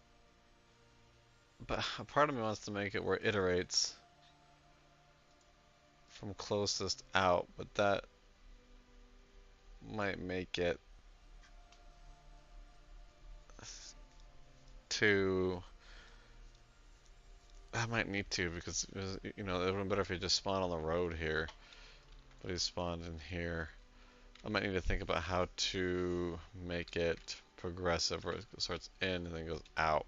but a part of me wants to make it where it iterates from closest out, but that might make it too. I might need to because it would have been better if he just spawned on the road here, but he spawned in here. I might need to think about how to make it progressive, where it starts in and then goes out.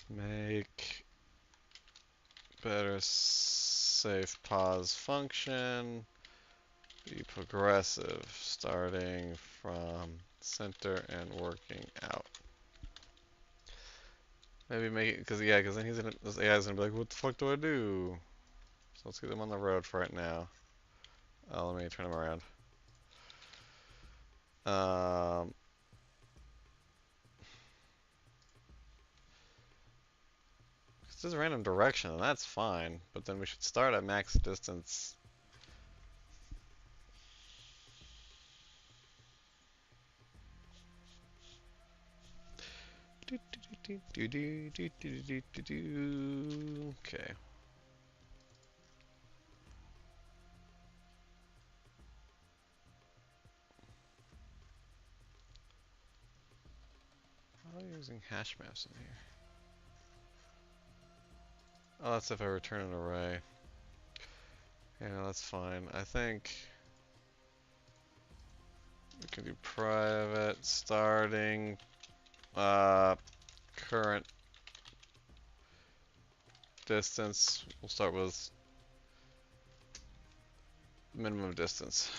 Make better safe pause function be progressive, starting from center and working out. Maybe make it because then this AI is gonna be like, what the fuck do I do? So let's get them on the road for right now. Let me turn them around. This is a random direction, and that's fine. But then we should start at max distance. Okay. How are you using hash maps in here? Oh, that's if I return an array. Yeah, that's fine. I think we can do private starting current distance. We'll start with minimum distance.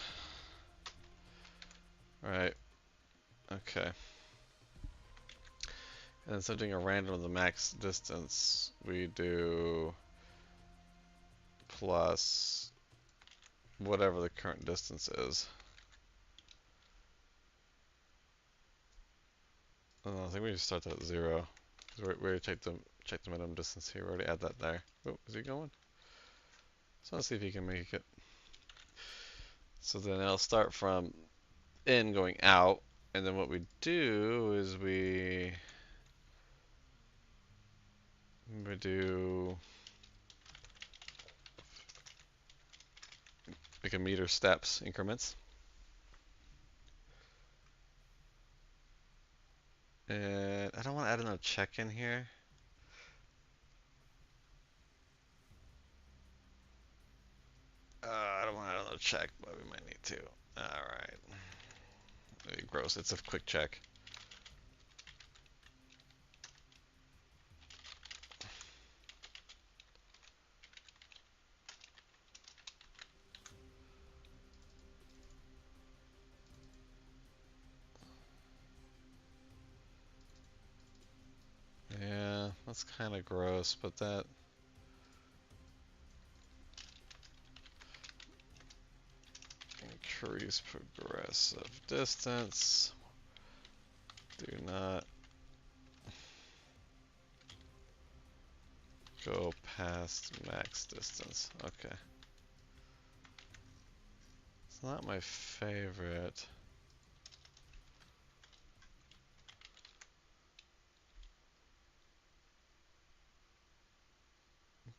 Right. Okay. And instead of doing a random of the max distance, we do plus whatever the current distance is. I think we just start that at 0. We already checked the minimum distance here. We already add that there. Oh, is he going? So let's see if he can make it. So then I'll start from in going out, and then what we do is we do like a meter steps increments. And I don't want to add another check in here. I don't want to add another check, but we might need to. Alright. Gross. It's a quick check. Yeah, that's kind of gross, but that... Increase progressive distance. Do not go past max distance. Okay. It's not my favorite.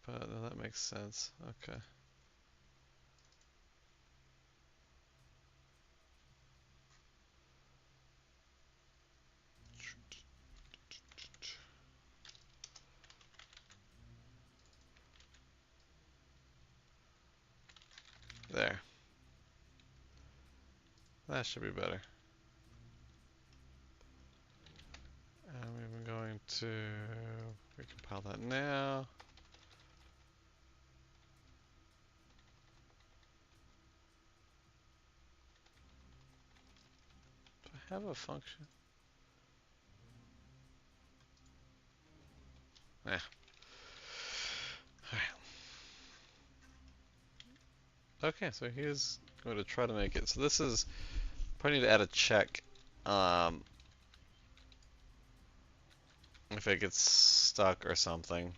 But no, that makes sense. Okay. There. That should be better. And we're going to recompile that now. Do I have a function? Eh. Alright. Okay, so here's going to try to make it. So this is probably need to add a check. If it gets stuck or something.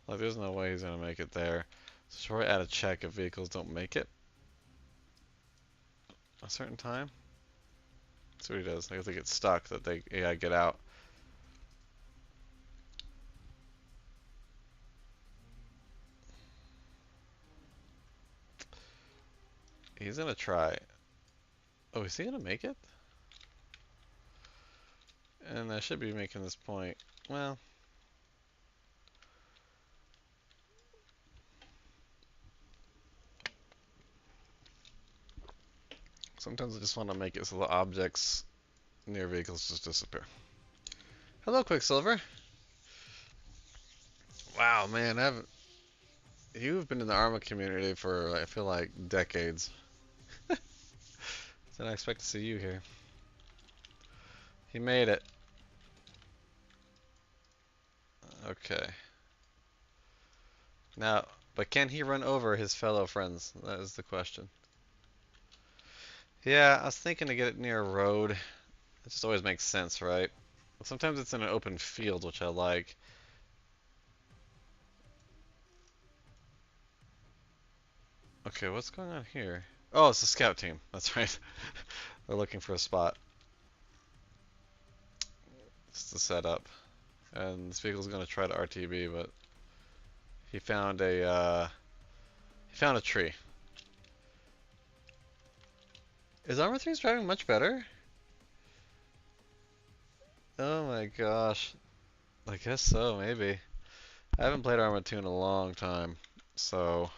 Like there's no way he's gonna make it there. So should probably add a check if vehicles don't make it a certain time. That's what he does. Like if they get stuck, that they AI get out. He's gonna try. Oh, is he gonna make it? And I should be making this point. Well, sometimes I just want to make it so the objects near vehicles just disappear. Hello, Quicksilver. Wow, man, you've been in the ArmA community for I feel like decades. Didn't expect to see you here. He made it. Okay. Now, but can he run over his fellow friends? That is the question. Yeah, I was thinking to get it near a road. It just always makes sense, right? Sometimes it's in an open field, which I like. Okay, what's going on here? Oh, it's the scout team. That's right. They're looking for a spot. Just to set up. And this vehicle's gonna try to RTB, but he found a tree. Is Armor 3's driving much better? Oh my gosh. I guess so, maybe. I haven't played Arma 2 in a long time, so...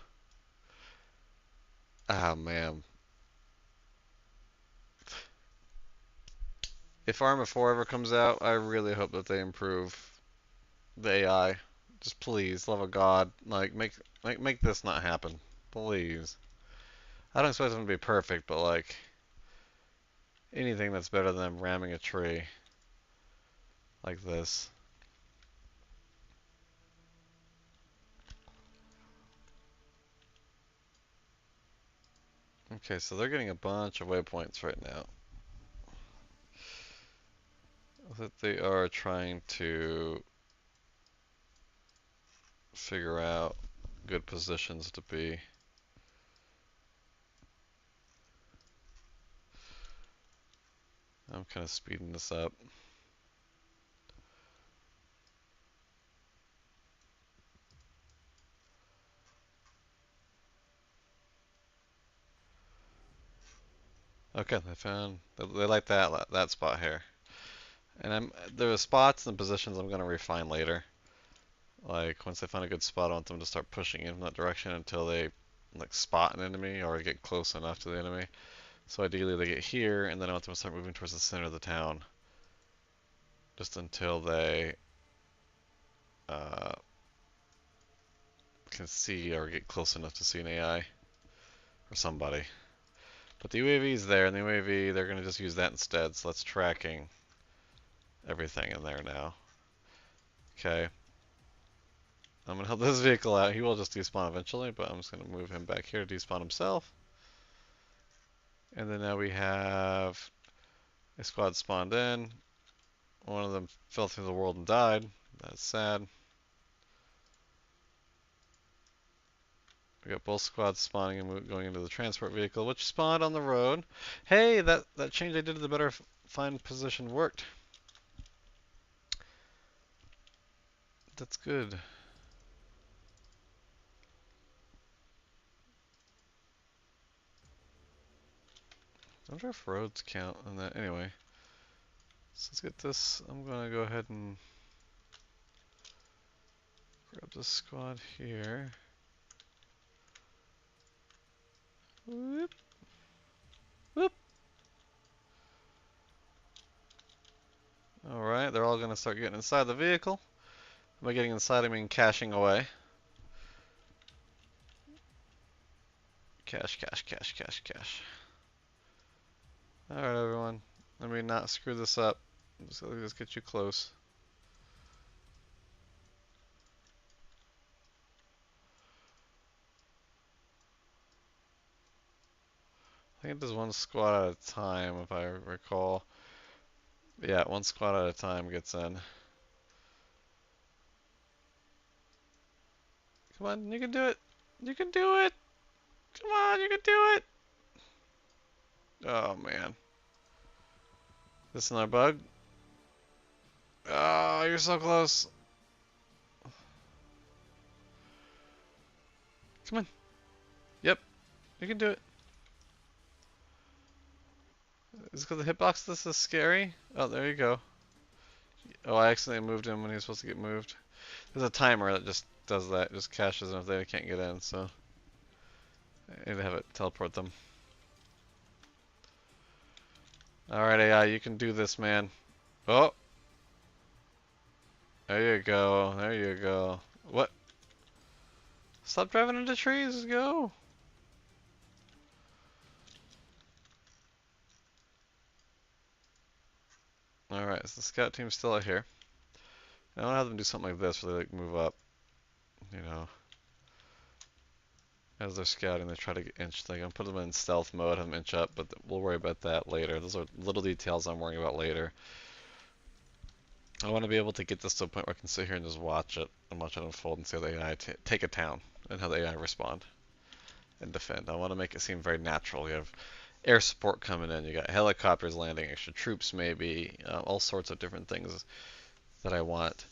Ah, man. If Arma 4 ever comes out, I really hope that they improve the AI. Just please, love of God, like, make this not happen. Please. I don't expect them to be perfect, but, like, anything that's better than ramming a tree like this. Okay, so they're getting a bunch of waypoints right now that they are trying to figure out good positions to be. I'm kind of speeding this up. Okay, they like that spot here. And there are spots and positions I'm going to refine later. Like once they find a good spot, I want them to start pushing in that direction until they like spot an enemy or get close enough to the enemy. So ideally they get here, and then I want them to start moving towards the center of the town. Just until they uh, can see or get close enough to see an AI or somebody. But the UAV is there, and the UAV, they're going to just use that instead, so that's tracking everything in there now. Okay. I'm going to help this vehicle out. He will just despawn eventually, but I'm just going to move him back here to despawn himself. And then now we have a squad spawned in. One of them fell through the world and died. That's sad. We got both squads spawning and going into the transport vehicle, which spawned on the road. Hey, that change I did to the better find position worked. That's good. I wonder if roads count on that. Anyway, so let's get this. I'm gonna go ahead and grab this squad here. Whoop. Whoop. Alright, they're all gonna start getting inside the vehicle. By getting inside, I mean cashing away. Cash, cash, cash, cash, cash. Alright, everyone. Let me not screw this up. Let's get you close. I think it does one squad at a time, if I recall. Yeah, one squad at a time gets in. Come on, you can do it! You can do it! Come on, you can do it! Oh, man. This another bug? Oh, you're so close. Come on. Yep, you can do it. Is it because the hitbox this is scary? Oh, there you go. Oh, I accidentally moved him when he was supposed to get moved. There's a timer that just does that, just caches them if they can't get in, so I need to have it teleport them. Alright, AI, you can do this, man. Oh! There you go, there you go. What? Stop driving into trees, go! Alright, so the scout team's still out here. I want to have them do something like this where they like move up, you know. As they're scouting, they try to get inch. Like, I'm putting them in stealth mode, have them inch up, but we'll worry about that later. Those are little details I'm worrying about later. I want to be able to get this to a point where I can sit here and just watch it and watch it unfold and see how the AI take a town and how the AI respond and defend. I want to make it seem very natural. You have air support coming in, you got helicopters landing, extra troops maybe, all sorts of different things that I want.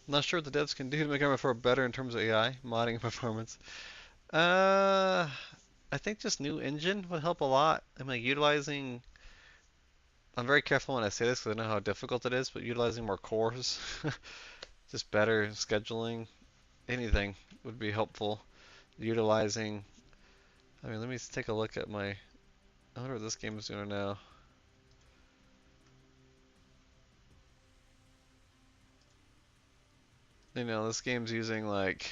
I'm not sure what the devs can do to make Arma 4 better in terms of AI, modding, and performance. I think just new engine would help a lot. I'm like utilizing. I'm very careful when I say this because I know how difficult it is, but utilizing more cores, just better scheduling, anything would be helpful. Utilizing. I mean, let me take a look at my. I wonder what this game is doing now. You know, this game's using like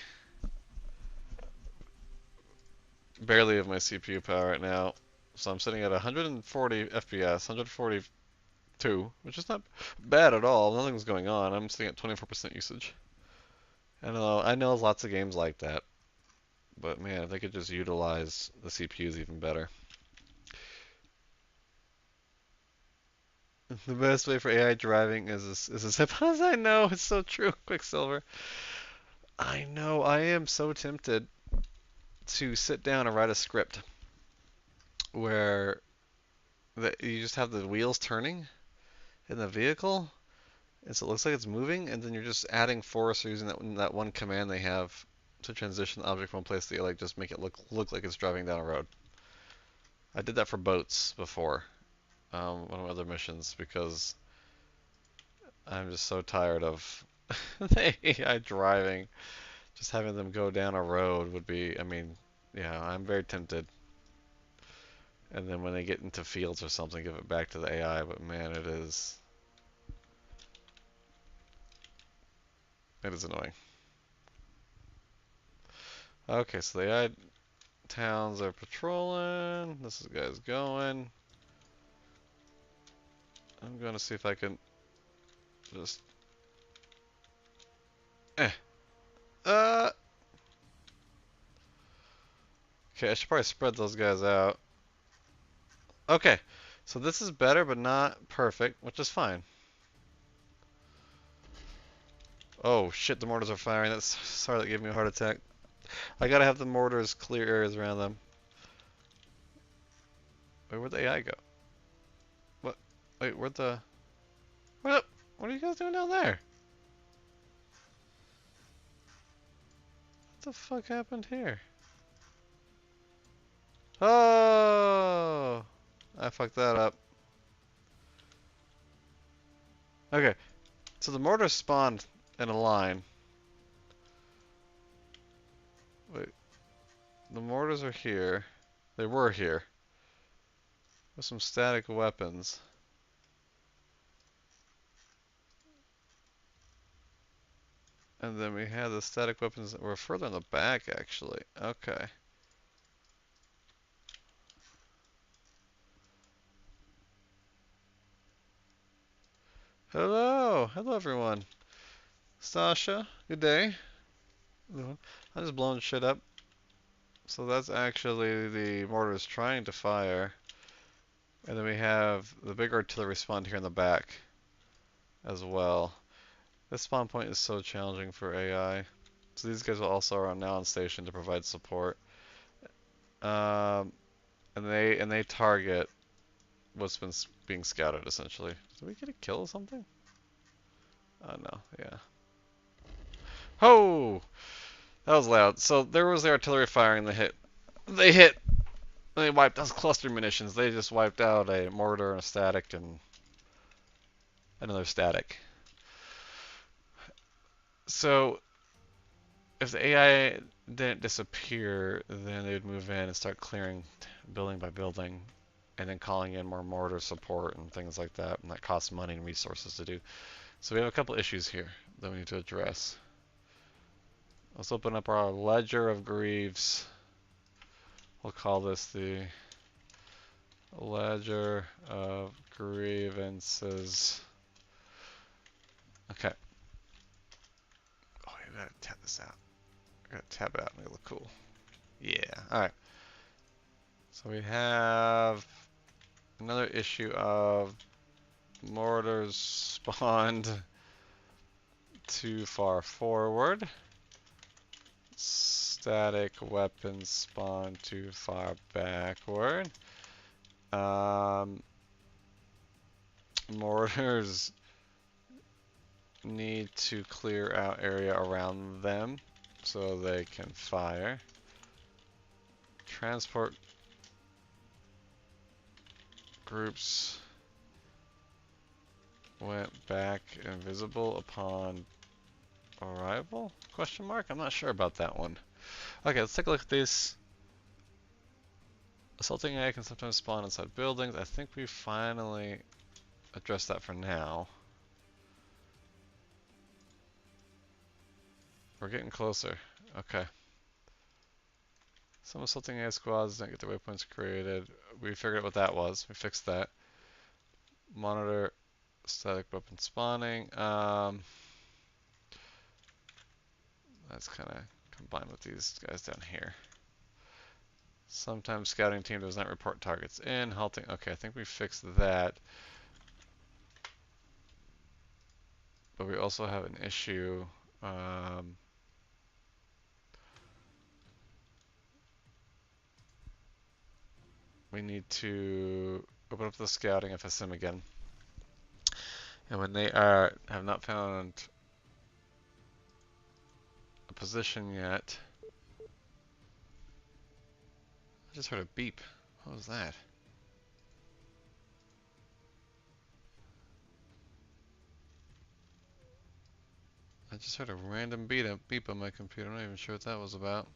barely of my CPU power right now. So I'm sitting at 140 FPS, 142, which is not bad at all. Nothing's going on. I'm sitting at 24% usage. I know lots of games like that. But man, if they could just utilize the CPUs even better. The best way for AI driving is a zip. As I know, it's so true, Quicksilver. I know, I am so tempted to sit down and write a script where you just have the wheels turning in the vehicle, and so it looks like it's moving, and then you're just adding force or using that one command they have to transition the object from one place to the other, like just make it look like it's driving down a road. I did that for boats before, one of my other missions, because I'm just so tired of the AI driving. Just having them go down a road would be, I mean, yeah, I'm very tempted. And then when they get into fields or something, give it back to the AI. But man, it is annoying. Okay, so the AI towns are patrolling. This guy's going. I'm going to see if I can just. Eh. Uh. Okay, I should probably spread those guys out. Okay, so this is better, but not perfect, which is fine. Oh shit, the mortars are firing. That's sorry, that gave me a heart attack. I gotta have the mortars clear areas around them. Wait, where'd the AI go? What? Wait, where'd the... What are you guys doing down there? What the fuck happened here? Oh! I fucked that up. Okay, so the mortars spawned in a line. Wait, the mortars are here. They were here. With some static weapons. And then we had the static weapons that were further in the back, actually. Okay. Hello! Hello, everyone. Sasha, good day. I'm just blowing shit up. So that's actually the mortars trying to fire. And then we have the big artillery spawned here in the back as well. This spawn point is so challenging for AI. So these guys also are now on station to provide support. And they target what's been being scouted essentially. Did we get a kill or something? Oh no, yeah. Ho! That was loud. So there was the artillery firing. They hit. They wiped those cluster munitions. They just wiped out a mortar and a static and another static. So if the AI didn't disappear, then they would move in and start clearing building by building, and then calling in more mortar support and things like that, and that costs money and resources to do. So we have a couple issues here that we need to address. Let's open up our ledger of grieves. We'll call this the ledger of grievances. Okay. Oh, I gotta tab this out. I gotta tab it out and make it look cool. Yeah. Alright. So we have another issue of mortars spawned too far forward. Static weapons spawn too far backward. Mortars need to clear out area around them so they can fire. Transport groups went back invisible upon arrival? Question mark? I'm not sure about that one. Okay, let's take a look at these. Assaulting AI can sometimes spawn inside buildings. I think we finally addressed that for now. We're getting closer. Okay. Some assaulting AI squads didn't get their waypoints created. We figured out what that was. We fixed that. Monitor static weapon spawning. That's kind of combined with these guys down here. Sometimes scouting team does not report targets in. Halting. Okay, I think we fixed that. But we also have an issue. We need to open up the scouting FSM again. And when they have not found a position yet. I just heard a beep. What was that? I just heard a random beep on my computer. I'm not even sure what that was about.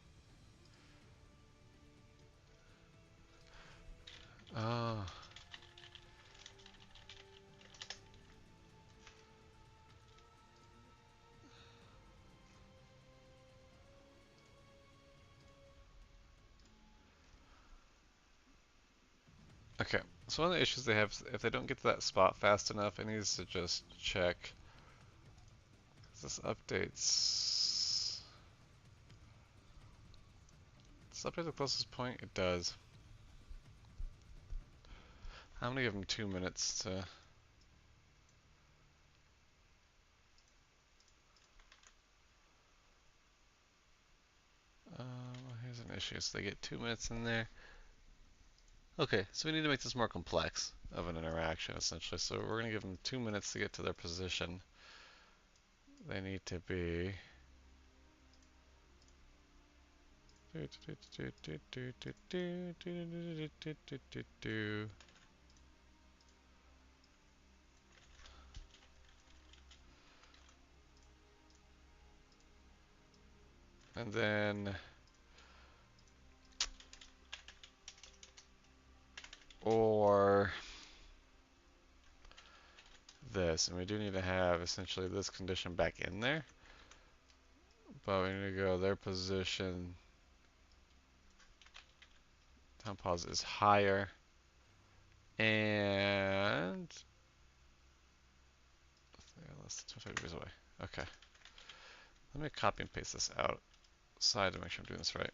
Okay, so one of the issues they have is if they don't get to that spot fast enough, it needs to just check. This updates. Does it update the closest point? It does. I'm gonna give them 2 minutes to. Here's an issue. So they get 2 minutes in there. Okay, so we need to make this more complex of an interaction, essentially. So we're going to give them 2 minutes to get to their position. They need to be... And then... Or... this, and we do need to have essentially this condition back in there, but we need to go their position, time pause is higher, and less than 25 degrees away. Okay, let me copy and paste this outside to make sure I'm doing this right.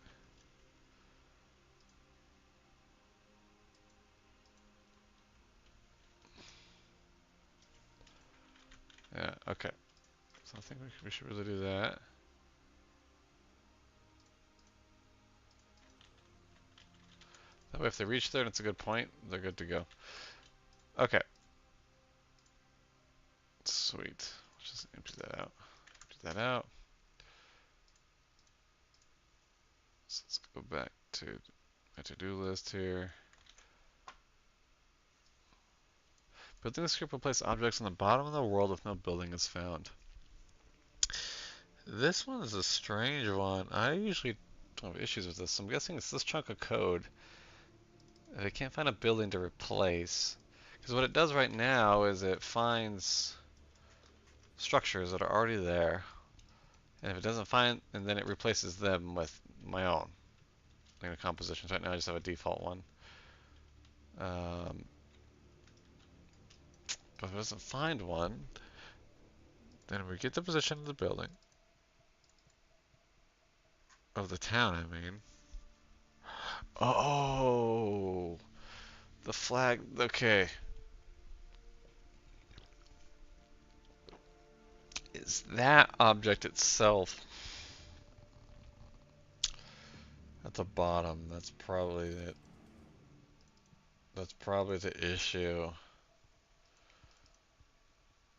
Yeah, okay, so I think we should really do that. That way if they reach there and it's a good point, they're good to go. Okay. Sweet. Let's just empty that out. Empty that out. So let's go back to my to-do list here. Building the script will place objects on the bottom of the world if no building is found. This one is a strange one. I usually don't have issues with this. So I'm guessing it's this chunk of code. They can't find a building to replace. Because what it does right now is it finds structures that are already there. And if it doesn't find, and then it replaces them with my own. Like the compositions. Right now I just have a default one. But if it doesn't find one, then we get the position of the building. Of the town, I mean. Oh, the flag. Okay. Is that object itself at the bottom? That's probably it. That's probably the issue.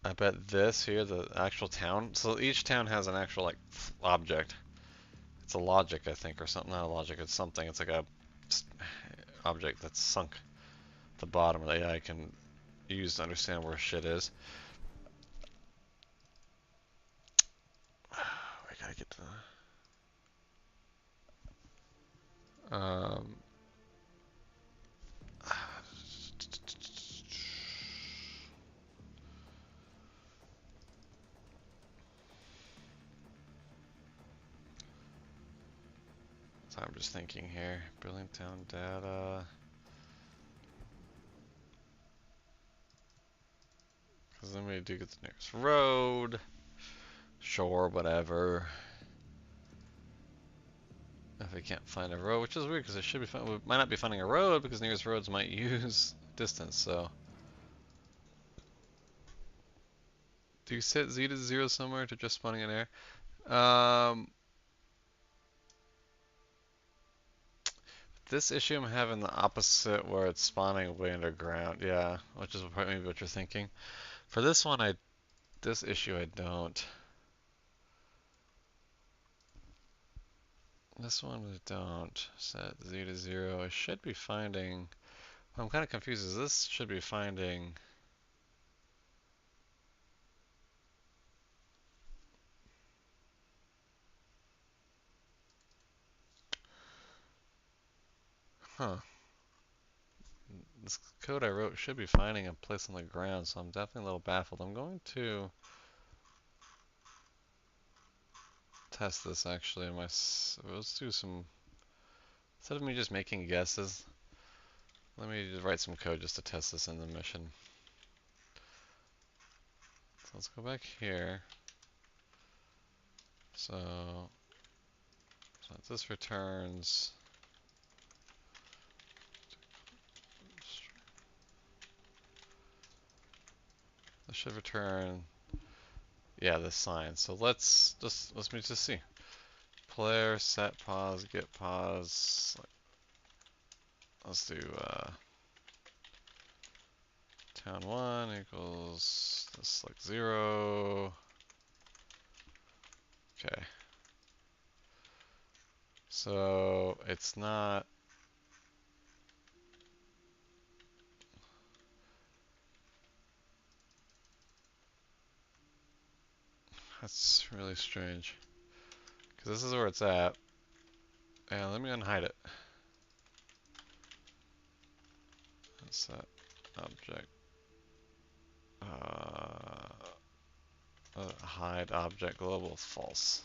I bet this here, the actual town. So each town has an actual like object. It's a logic, I think, or something. Not a logic. It's something. It's like a object that's sunk at the bottom that AI can use to understand where shit is. We gotta get to the. So I'm just thinking here. Building town data. Because then we do get the nearest road. Sure, whatever. If we can't find a road, which is weird because it should be we might not be finding a road because nearest roads might use distance, so. Do you set Z to 0 somewhere to just spawning an air? This issue I'm having the opposite where it's spawning way underground, yeah, which is maybe what you're thinking. For this one, this issue I don't. This one I don't. Set Z to 0. I should be finding. What I'm kind of confused is this should be finding. Huh. This code I wrote should be finding a place on the ground, so I'm definitely a little baffled. I'm going to test this actually let's do some, instead of me just making guesses, Let me just write some code just to test this in the mission. So let's go back here. So this returns. This should return, yeah, this sign. So let's me just see. Player set pause get pause. Let's do town 1 equals this like 0. Okay. So it's not. That's really strange. Because this is where it's at. And let me unhide it. Set object. Hide object global false.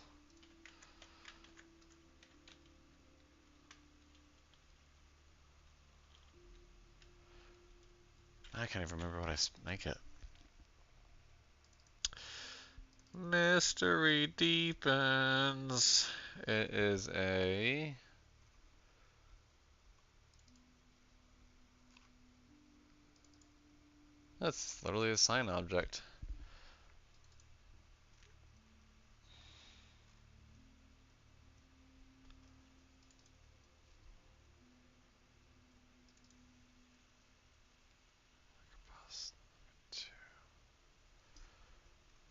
I can't even remember what I make it. Mystery deepens. It is a. That's literally a sign object.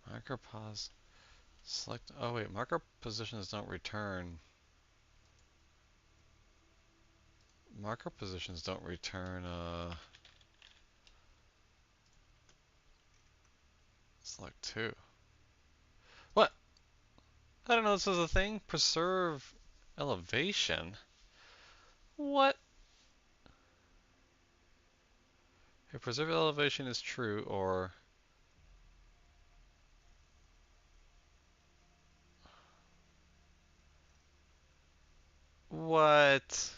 Marker pause. Select. Oh wait, marker positions don't return. Marker positions don't return. Select 2. What? I don't know this was a thing. Preserve elevation. What? If preserve elevation is true, or what?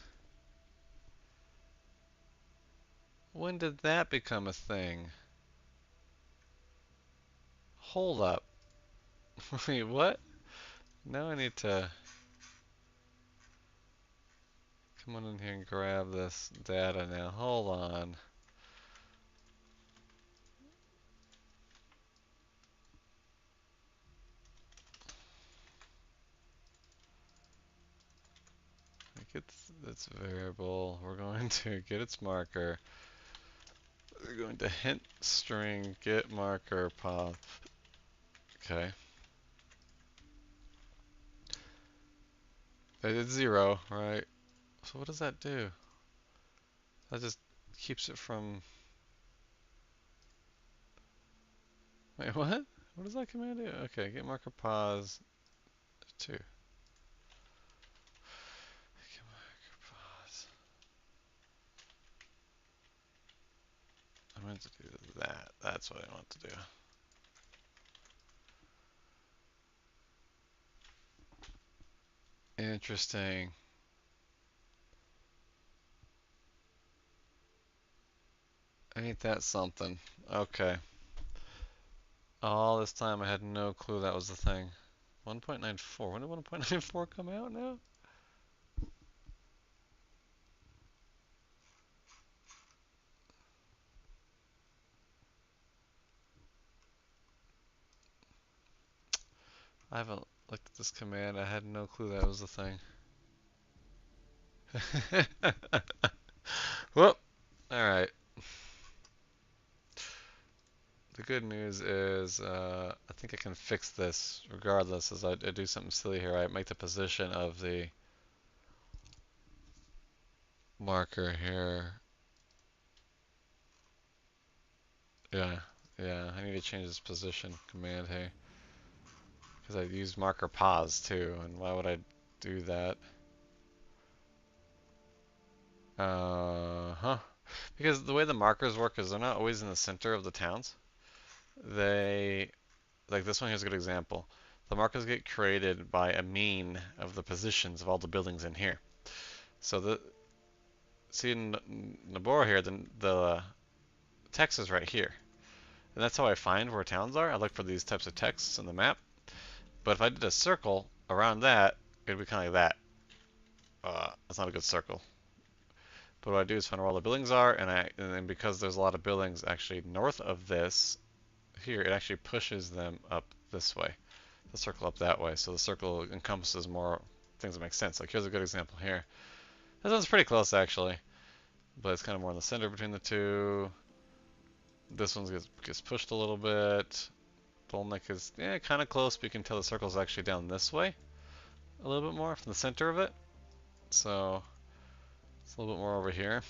When did that become a thing? Hold up. Wait, what? Now I need to come on in here and grab this data now. Hold on. Like its variable. We're going to get its marker. We're going to hint string get marker pop. Okay. That is 0, right? So what does that do? That just keeps it from. Wait, what? What does that command do? Okay, get marker pause 2. Get marker pause. I meant to do that. That's what I want to do. Interesting. Ain't that something? Okay. All this time I had no clue that was the thing. 1.94. When did 1.94 come out now? I haven't looked at this command. I had no clue that was the thing. Whoop. Alright. The good news is I think I can fix this regardless as I do something silly here. I make the position of the marker here. Yeah, yeah. I need to change this position command here. Because I use marker pause too, and why would I do that? Huh. Because the way the markers work is they're not always in the center of the towns. They, like this one here's a good example. The markers get created by a mean of the positions of all the buildings in here. So see in Nabora here, the text is right here. And that's how I find where towns are. I look for these types of texts in the map. But if I did a circle around that, it'd be kind of like that. That's not a good circle. But what I do is find where all the buildings are, and then because there's a lot of buildings actually north of this, here, it actually pushes them up this way. The circle up that way. So the circle encompasses more things that make sense. Like here's a good example here. This one's pretty close actually, but it's kind of more in the center between the two. This one gets pushed a little bit. Bolnick is kind of close, but you can tell the circle's actually down this way a little bit more from the center of it. So it's a little bit more over here.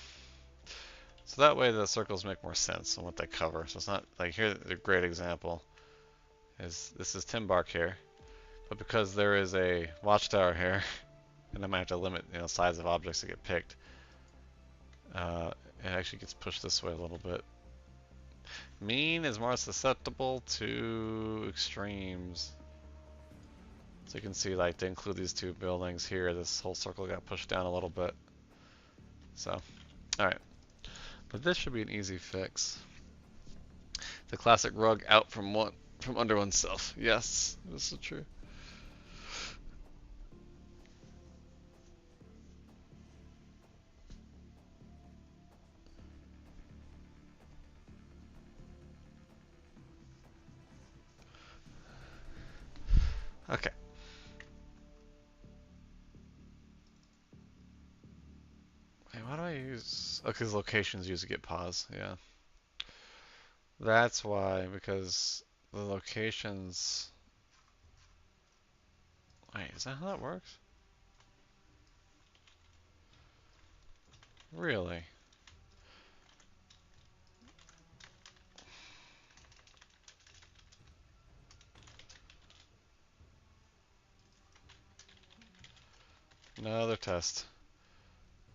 So that way the circles make more sense on what they cover. So it's not like here, a great example is this is Timbark here, but because there is a watchtower here, and I might have to limit size of objects that get picked, it actually gets pushed this way a little bit. Mean is more susceptible to extremes. So you can see, like, to include these two buildings here, this whole circle got pushed down a little bit. So, alright. But this should be an easy fix. The classic rug out from under oneself. Yes, this is true. Okay. Hey, why do I use... Oh, because locations usually get pause, yeah. That's why, because the locations... Wait, is that how that works? Really? Another test.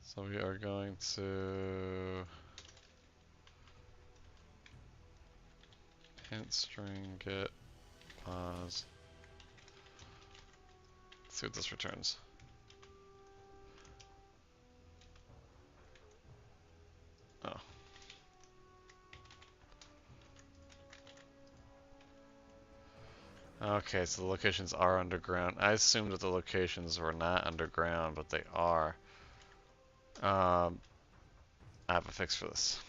So we are going to hint string get pause. Let's see what this returns. Oh. Okay, so the locations are underground. I assumed that the locations were not underground, but they are. I have a fix for this.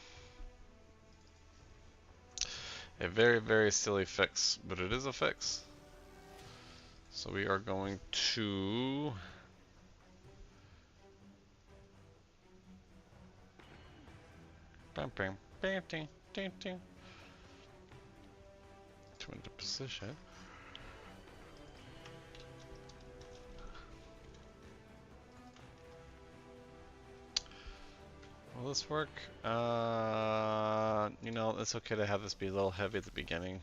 A very, very silly fix, but it is a fix. So we are going to... To into position. Will this work? It's okay to have this be a little heavy at the beginning.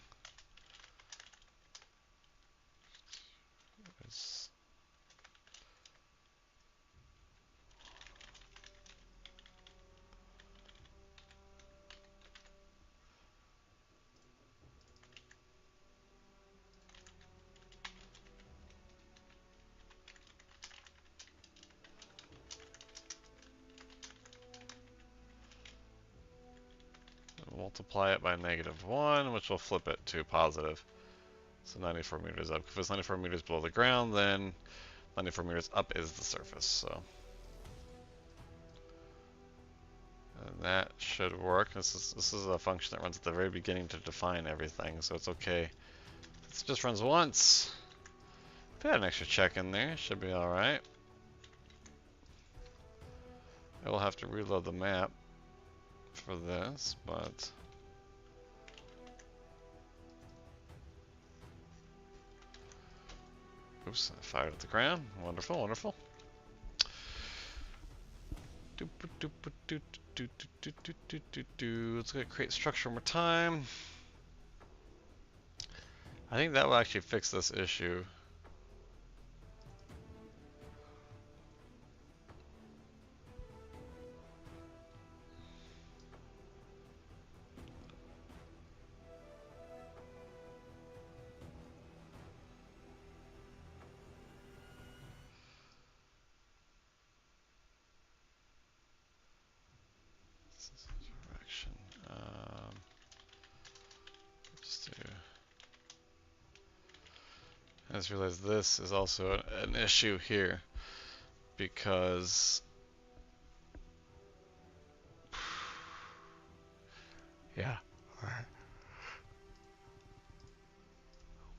Multiply it by -1, which will flip it to positive. So 94 meters up. If it's 94 meters below the ground, then 94 meters up is the surface. So and that should work. This is a function that runs at the very beginning to define everything, so it's okay. It just runs once. If I had an extra check in there, should be alright. I will have to reload the map for this, but... Oops, I fired at the ground. Wonderful, wonderful. Let's go create structure one more time. I think that will actually fix this issue. just realized this is also an issue here because yeah, alright.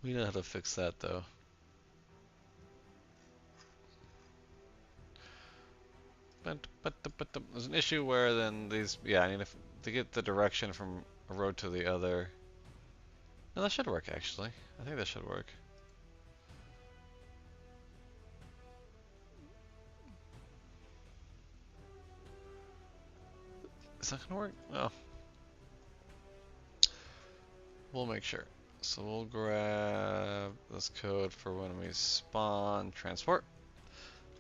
We know how to fix that though. But there's an issue where then these, yeah, I need to get the direction from a road to the other. No, that should work actually. I think that should work. Is that gonna work? No. We'll make sure. So we'll grab this code for when we spawn transport.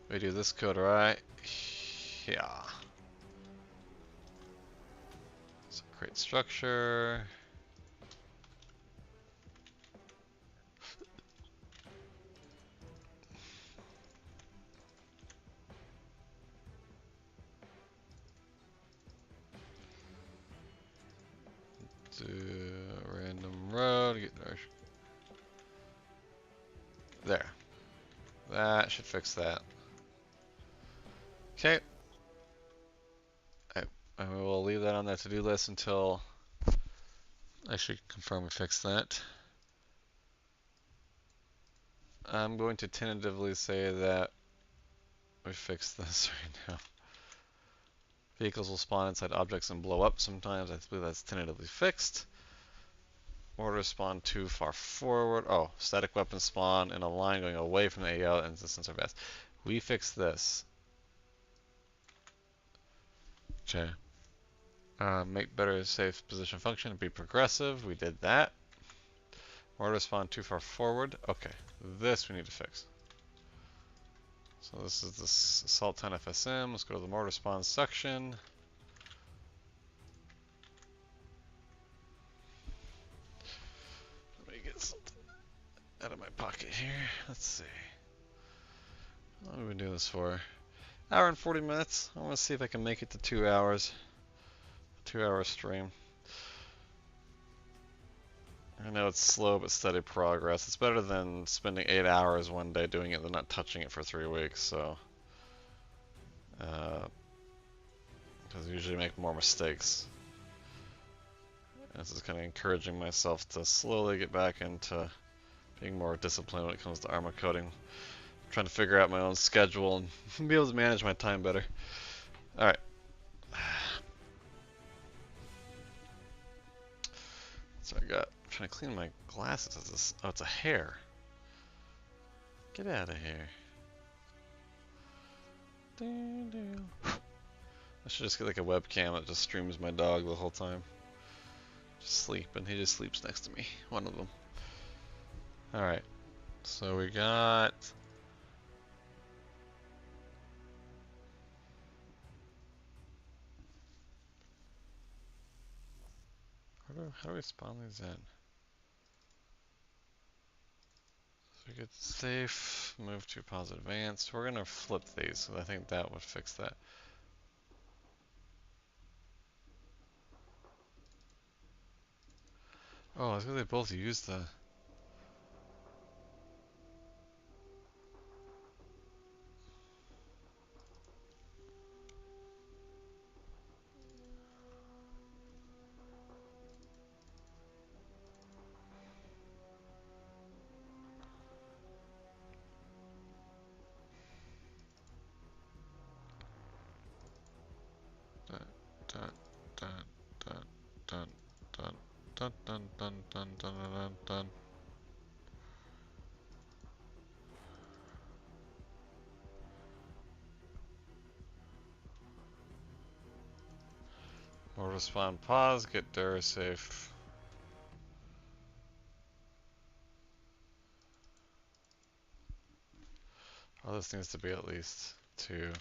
We do this code right. Yeah. So create structure. Do a random road. Get there. That should fix that. Okay. And we will leave that on the to-do list until I should confirm we fixed that. I'm going to tentatively say that we fixed this right now. Vehicles will spawn inside objects and blow up sometimes. I believe that's tentatively fixed. Mortars spawn too far forward. Oh, static weapons spawn in a line going away from the AO and distance are fast. We fixed this. Okay. Make better safe position function. Be progressive. We did that. Mortars spawn too far forward. Okay. This we need to fix. So this is this Assault 10 FSM. Let's go to the mortar spawn section. Let me get something out of my pocket here. Let's see. How long have we been doing this for? Hour and 40 minutes. I want to see if I can make it to 2 hours. 2-hour stream. I know it's slow but steady progress. It's better than spending 8 hours one day doing it than not touching it for 3 weeks. So, because I usually make more mistakes. This is kind of encouraging myself to slowly get back into being more disciplined when it comes to ArmA coding. I'm trying to figure out my own schedule and be able to manage my time better. Alright. So I got, I'm trying to clean my glasses. Oh, it's a hair. Get out of here. I should just get like a webcam that just streams my dog the whole time. Just sleeping. He just sleeps next to me. One of them. Alright. So we got... How do we spawn these in? So we get safe, move to pause advanced. We're gonna flip these, so I think that would fix that. Oh, I was they both use the... Dun, dun, dun, dun, dun, dun, dun, dun, dun, dun, dun, dun, dun. Or spawn pause, get Durasafe. Oh, this needs to be at least 2.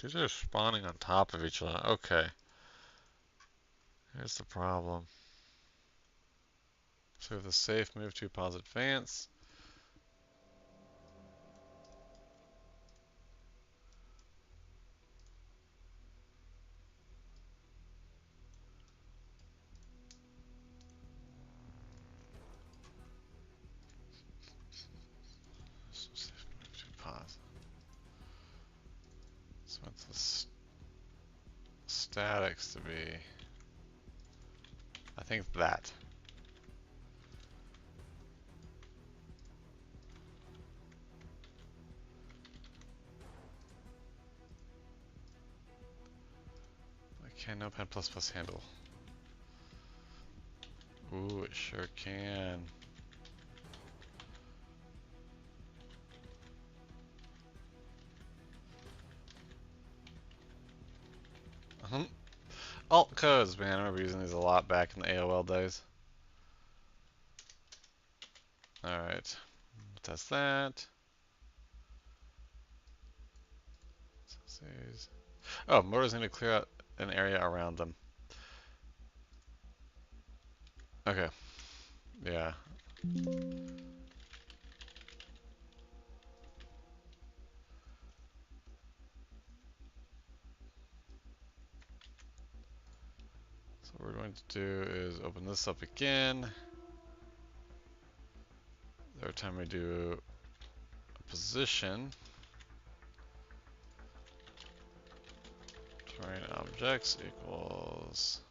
These are spawning on top of each other. Okay. Here's the problem. So we have the safe, move to pause advance. So what's this statics to be? I think that. Okay, Notepad++ handle. Ooh, it sure can. Alt codes, man. I remember using these a lot back in the AOL days. Alright, test that. Oh, motors need to clear out an area around them. Okay, yeah. So what we're going to do is open this up again. Every time we do a position, terrain objects equals.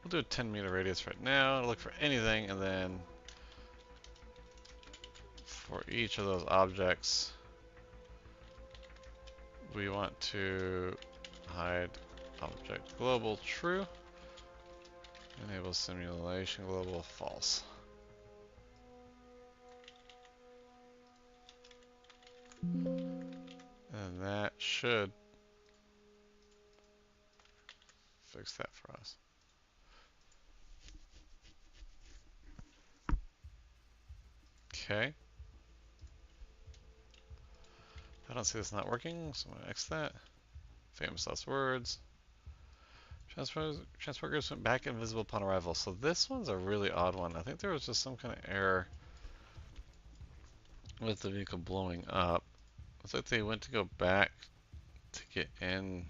We'll do a 10-meter radius right now. Look for anything, and then for each of those objects, we want to hide object global true. Enable simulation global false. And that should fix that for us. Okay. I don't see this not working, so I'm going to X that. Famous last words. Transport groups went back invisible upon arrival. So this one's a really odd one. I think there was just some kind of error with the vehicle blowing up. It's like they went to go back to get in.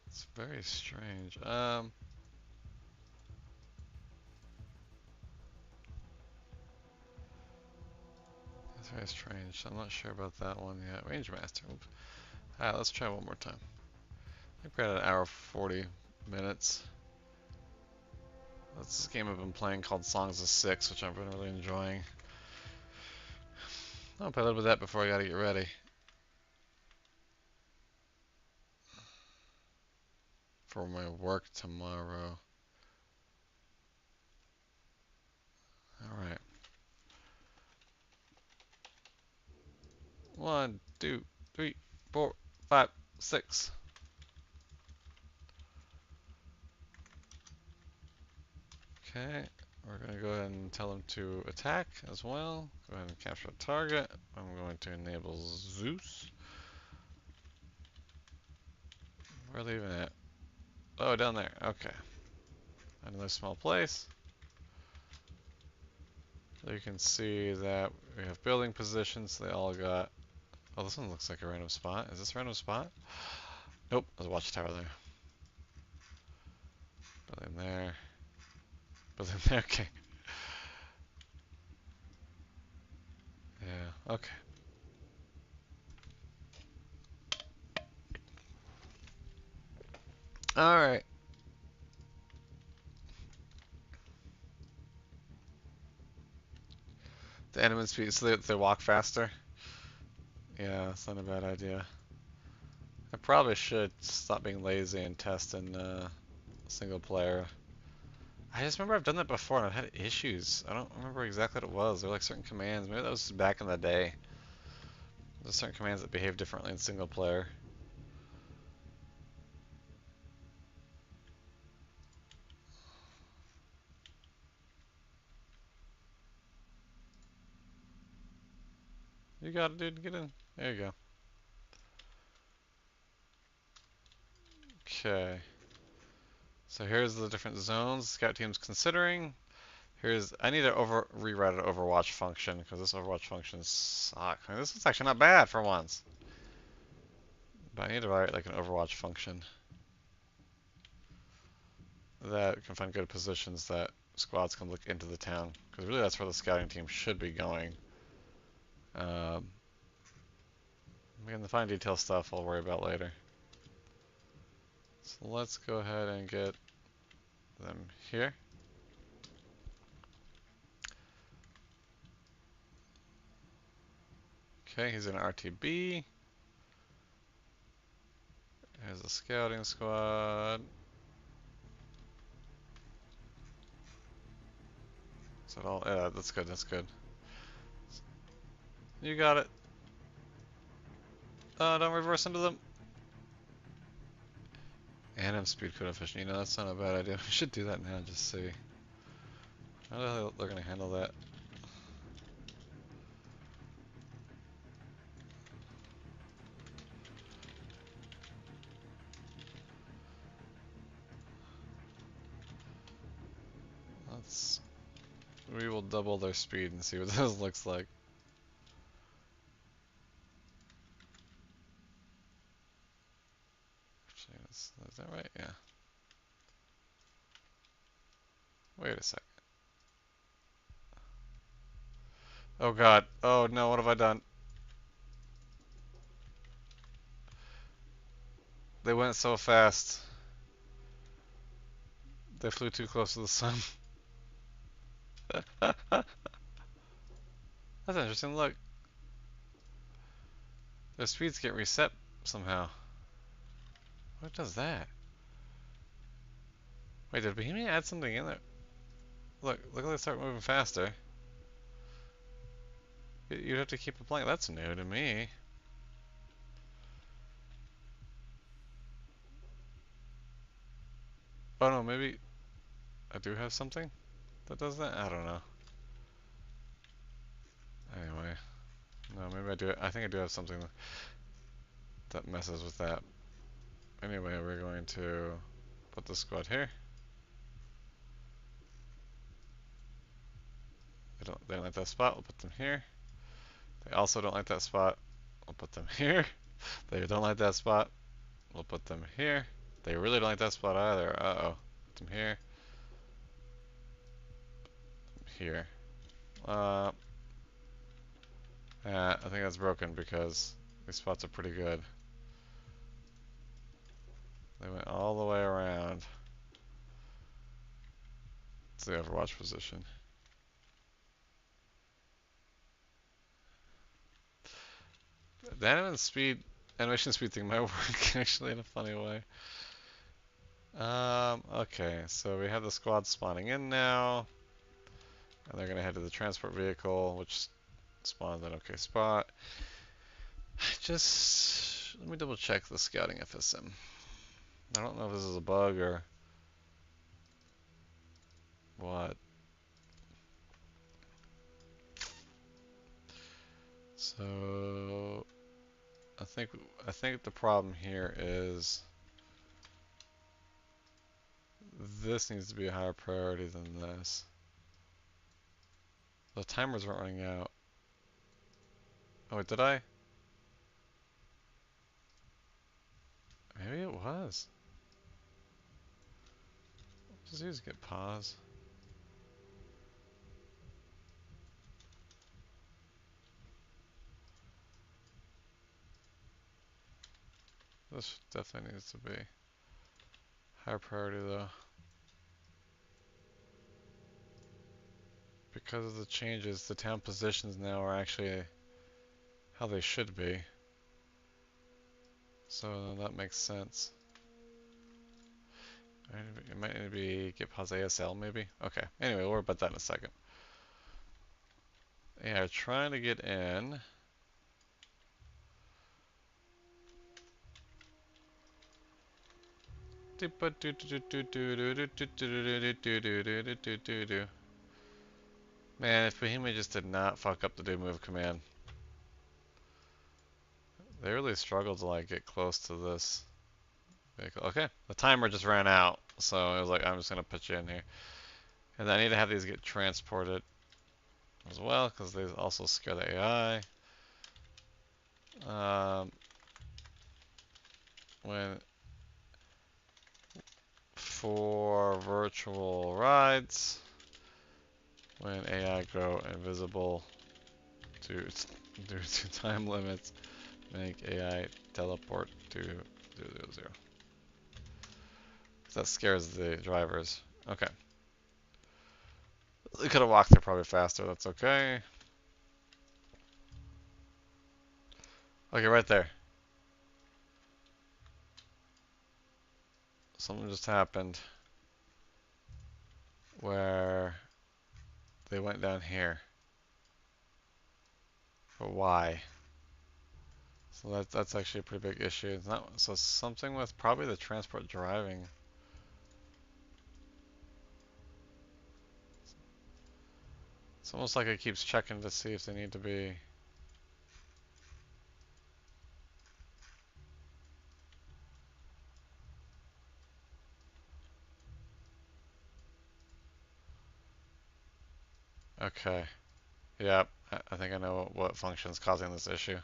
It's very strange. That's very strange. I'm not sure about that one yet. Range Master. Alright, let's try one more time. I think we're at an hour 40 minutes. That's this game I've been playing called Songs of Six, which I've been really enjoying. I'll play a little bit of that before I gotta get ready for my work tomorrow. Alright. 1, 2, 3, 4, 5, 6. Okay, we're going to go ahead and tell them to attack as well. Go ahead and capture a target. I'm going to enable Zeus. Where are they even at? Oh, down there. Okay. Another small place. So you can see that we have building positions. They all got... Oh, this one looks like a random spot. Is this a random spot? Nope, there's a watchtower there. Building there. Building there, okay. Yeah, okay. Alright. The enemy speed so they walk faster. Yeah, it's not a bad idea. I probably should stop being lazy and test in single player. I just remember I've done that before and I've had issues. I don't remember exactly what it was. There were like certain commands. Maybe that was back in the day. There's certain commands that behave differently in single player. You got it, dude. Get in. There you go. Okay. So here's the different zones Scout team's considering. I need to rewrite an Overwatch function because this Overwatch function sucks. I mean, this is actually not bad for once. But I need to write like an Overwatch function that can find good positions that squads can look into the town. Because really that's where the scouting team should be going. Again, the fine detail stuff I'll worry about later. So let's go ahead and get them here. Okay, he's in RTB. There's the scouting squad. Is that all? Yeah, that's good, that's good. You got it. Don't reverse into them. And I'm speed coefficient. You know, that's not a bad idea. We should do that now, just see. How the hell they're gonna handle that? We will double their speed and see what this looks like. Actually, is that right? Yeah. Wait a second. Oh god. Oh no, what have I done? They went so fast. They flew too close to the sun. That's interesting. Look. Their speeds get reset somehow. What does that? Wait, did Bohemia add something in there? Look how they start moving faster. You'd have to keep it playing. That's new to me. Oh no, maybe I do have something that does that? I don't know. Anyway. No, maybe I do. I think I do have something that messes with that. Anyway, we're going to put the squad here. They don't like that spot, we'll put them here. They also don't like that spot, we'll put them here. They don't like that spot, we'll put them here. They really don't like that spot either, uh-oh. Put them here. Here. I think that's broken because these spots are pretty good. They went all the way around to the Overwatch position. The animation speed thing might work actually in a funny way. Okay, so we have the squad spawning in now. And they're gonna head to the transport vehicle, which spawned an okay spot. Just let me double check the scouting FSM. I don't know if this is a bug or what. So I think the problem here is this needs to be a higher priority than this. The timers aren't running out. Oh wait, did I? Maybe it was. Just use get pause. This definitely needs to be higher priority though. Because of the changes, the town positions now are actually how they should be. So that makes sense. It might need to be get pause ASL maybe? Okay. Anyway, we'll worry about that in a second. Yeah, trying to get in. Man, if Bohemia just did not fuck up the do move command. They really struggled to like get close to this vehicle. Okay, the timer just ran out, so I was like, I'm just gonna put you in here. And I need to have these get transported as well, because they also scare the AI. When for virtual rides, when AI go invisible due to time limits, make AI teleport to 000. That scares the drivers. Okay. They could have walked there probably faster. That's okay. Okay, right there. Something just happened where they went down here. But why? So that's actually a pretty big issue. It's not, so something with probably the transport driving. It's almost like it keeps checking to see if they need to be. Okay. Yep. I think I know what function is causing this issue.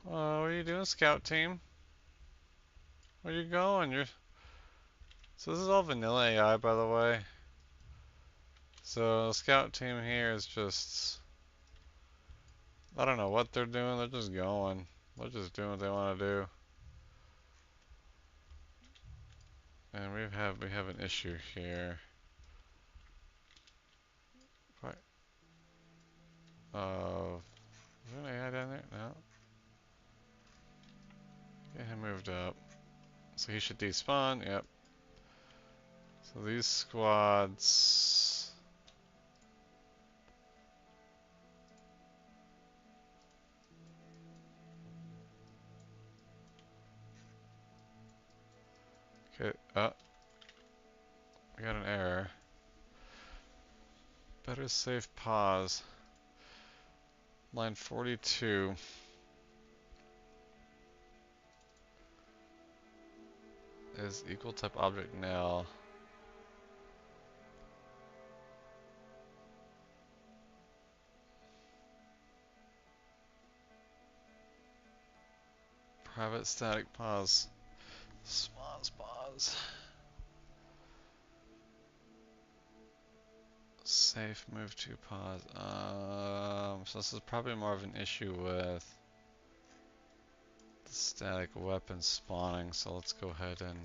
What are you doing, scout team? Where you going? So this is all vanilla AI, by the way. So the scout team here is just, I don't know what they're doing. They're just going. They're just doing what they want to do. And we have an issue here. Right. Is there an AI down there? No. Get him moved up. So he should despawn. Yep. So these squads. Okay. Oh, we got an error. Better safe pause. Line 42. Is equal type object now. Private static pause. Pause. Safe move to pause. So this is probably more of an issue with the static weapon spawning. So let's go ahead and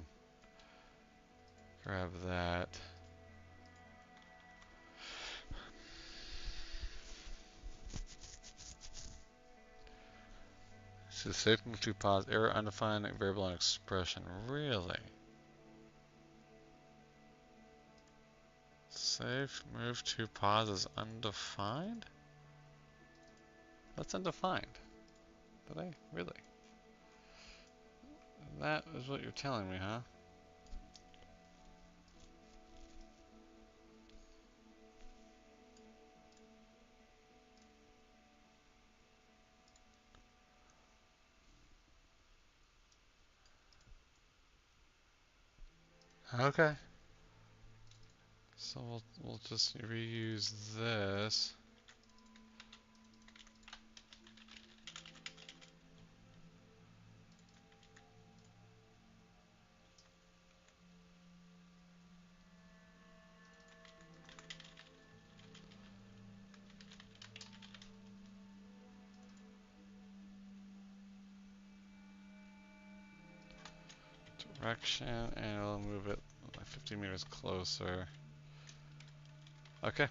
grab that. So safe move to pause. Error undefined variable and expression. Really? Safe move to pause is undefined? That's undefined. Did I? Really? That is what you're telling me, huh? Okay. So we'll just reuse this. Direction, and we'll move it like 50 meters closer. Okay.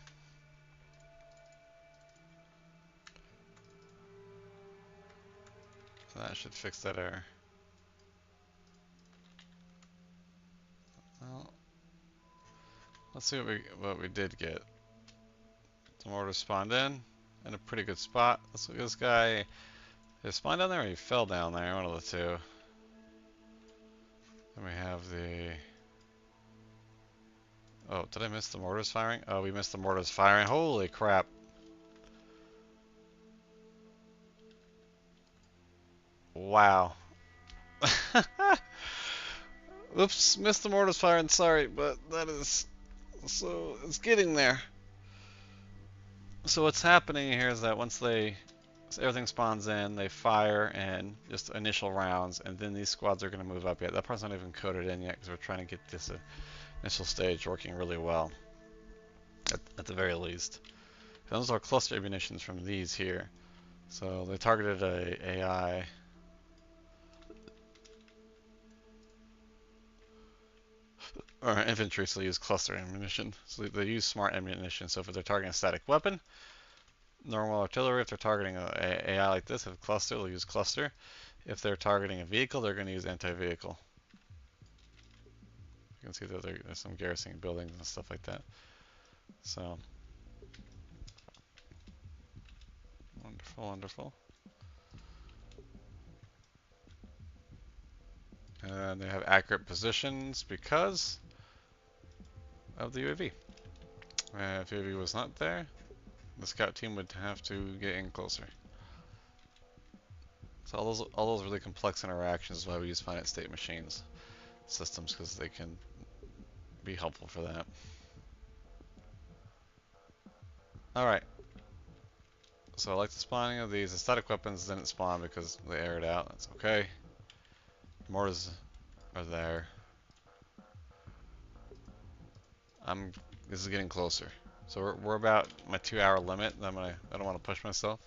So that should fix that error. Well, let's see what we did get. Some orders spawned in a pretty good spot. Let's look at this guy. Did he spawn down there or he fell down there? One of the two. Then we have the Oh, did I miss the mortars firing? Oh, we missed the mortars firing. Holy crap. Wow. Oops, missed the mortars firing. Sorry, but that is... So, it's getting there. So what's happening here is that once so everything spawns in, they fire and just initial rounds, and then these squads are going to move up yet. That part's not even coded in yet because we're trying to get this initial stage working really well, at the very least. Those are cluster ammunitions from these here. So they targeted a AI. Or infantry, so they use cluster ammunition. So they use smart ammunition. So if they're targeting a static weapon, normal artillery, if they're targeting a AI like this, if cluster, they'll use cluster. If they're targeting a vehicle, they're going to use anti-vehicle. You can see that there's some garrisoning buildings and stuff like that. So, wonderful, wonderful. And they have accurate positions because of the UAV. If UAV was not there, the scout team would have to get in closer. So all those really complex interactions is why we use finite state machines systems, because they can be helpful for that. Alright. So I like the spawning of these. The static weapons didn't spawn because they aired out. That's okay. Mortars are there. This is getting closer. So we're about my 2-hour limit. I don't want to push myself.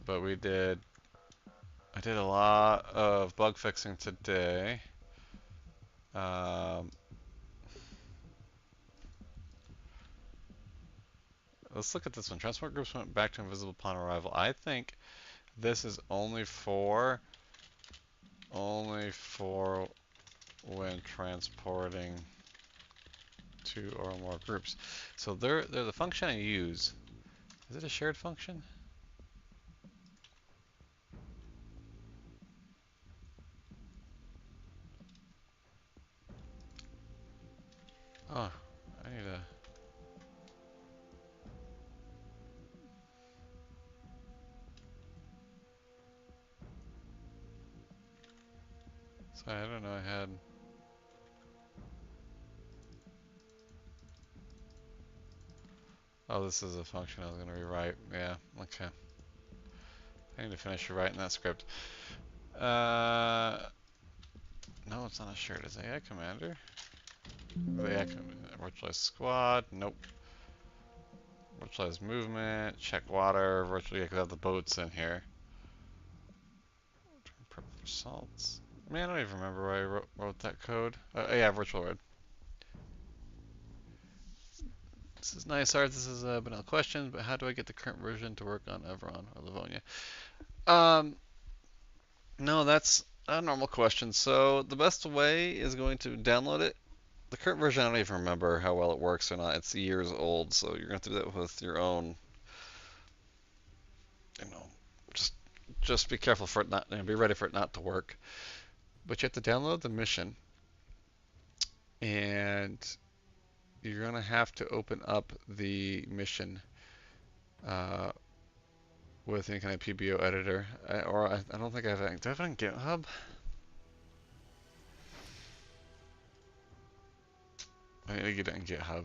But I did a lot of bug fixing today. Let's look at this one. Transport groups went back to invisible upon arrival. I think this is only for when transporting 2 or more groups. So they're the function I use. Is it a shared function? Oh, I need a... Sorry, I don't know, I had... Oh, this is a function I was going to rewrite. Yeah, okay. I need to finish rewriting that script. No, it's not a shared. It's AI commander. AI virtualized squad. Nope. Virtualized movement. Check water. Virtually, I could have the boats in here. Prep for assaults. Man, I don't even remember where I wrote that code. Yeah, virtual road. This is nice art. This is a banal question, but how do I get the current version to work on Evron or Livonia? No, that's a normal question. So the best way is going to download it. The current version, I don't even remember how well it works or not. It's years old, so you're going to have to do that with your own, you know, just be careful for it not, be ready for it not to work. But you have to download the mission, and you're going to have to open up the mission with any kind of PBO editor. I don't think I have it. Do I have it on GitHub? I need to get it on GitHub.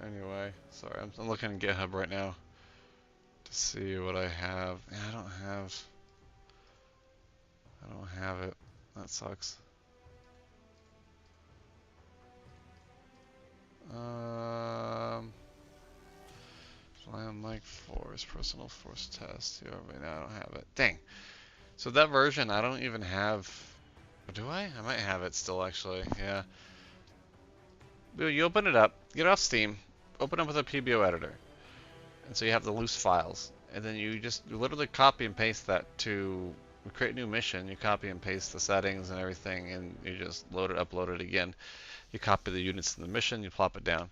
Anyway, sorry, I'm looking at GitHub right now to see what I have. Yeah, I don't have it. That sucks. Flying Mike Force, personal force test. Yeah, right now I don't have it. Dang. So that version, I don't even have. Do I? I might have it still, actually. Yeah. You open it up, get off Steam, open up with a PBO editor, and so you have the loose files, and then you literally copy and paste that to create a new mission. You copy and paste the settings and everything, and you just load it, upload it again. You copy the units in the mission, you plop it down.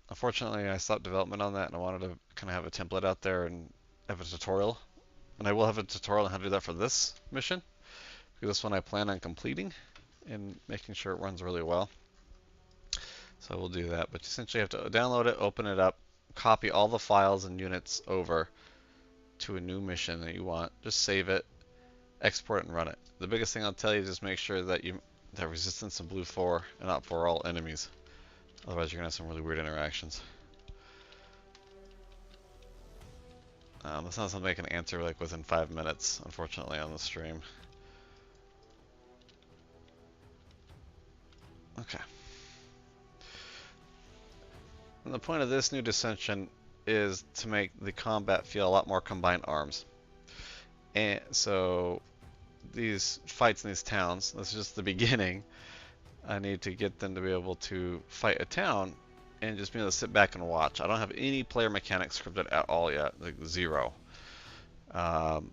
Unfortunately, I stopped development on that, and I wanted to kind of have a template out there and have a tutorial. And I will have a tutorial on how to do that for this mission, because this one I plan on completing and making sure it runs really well. So we'll do that. But you essentially have to download it, open it up, copy all the files and units over to a new mission that you want. Just save it, export it, and run it. The biggest thing I'll tell you is just make sure that you have resistance in blue 4 and not for all enemies. Otherwise, you're gonna have some really weird interactions. That's not something I can answer like within 5 minutes, unfortunately, on the stream. Okay. And the point of this new Dissension is to make the combat feel a lot more combined arms. And so these fights in these towns, this is just the beginning. I need to get them to be able to fight a town and just be able to sit back and watch. I don't have any player mechanics scripted at all yet, like 0. And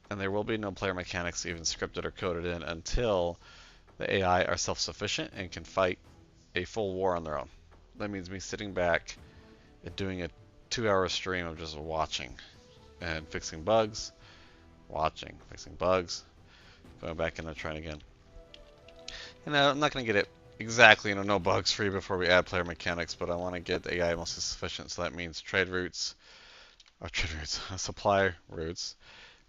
there will be no player mechanics even scripted or coded in until the AI are self-sufficient and can fight a full war on their own. That means me sitting back and doing a 2-hour stream of just watching and fixing bugs, watching, fixing bugs, going back in and trying again. And I'm not going to get it exactly, no bugs free before we add player mechanics, but I want to get the AI mostly sufficient, so that means trade routes, supply routes.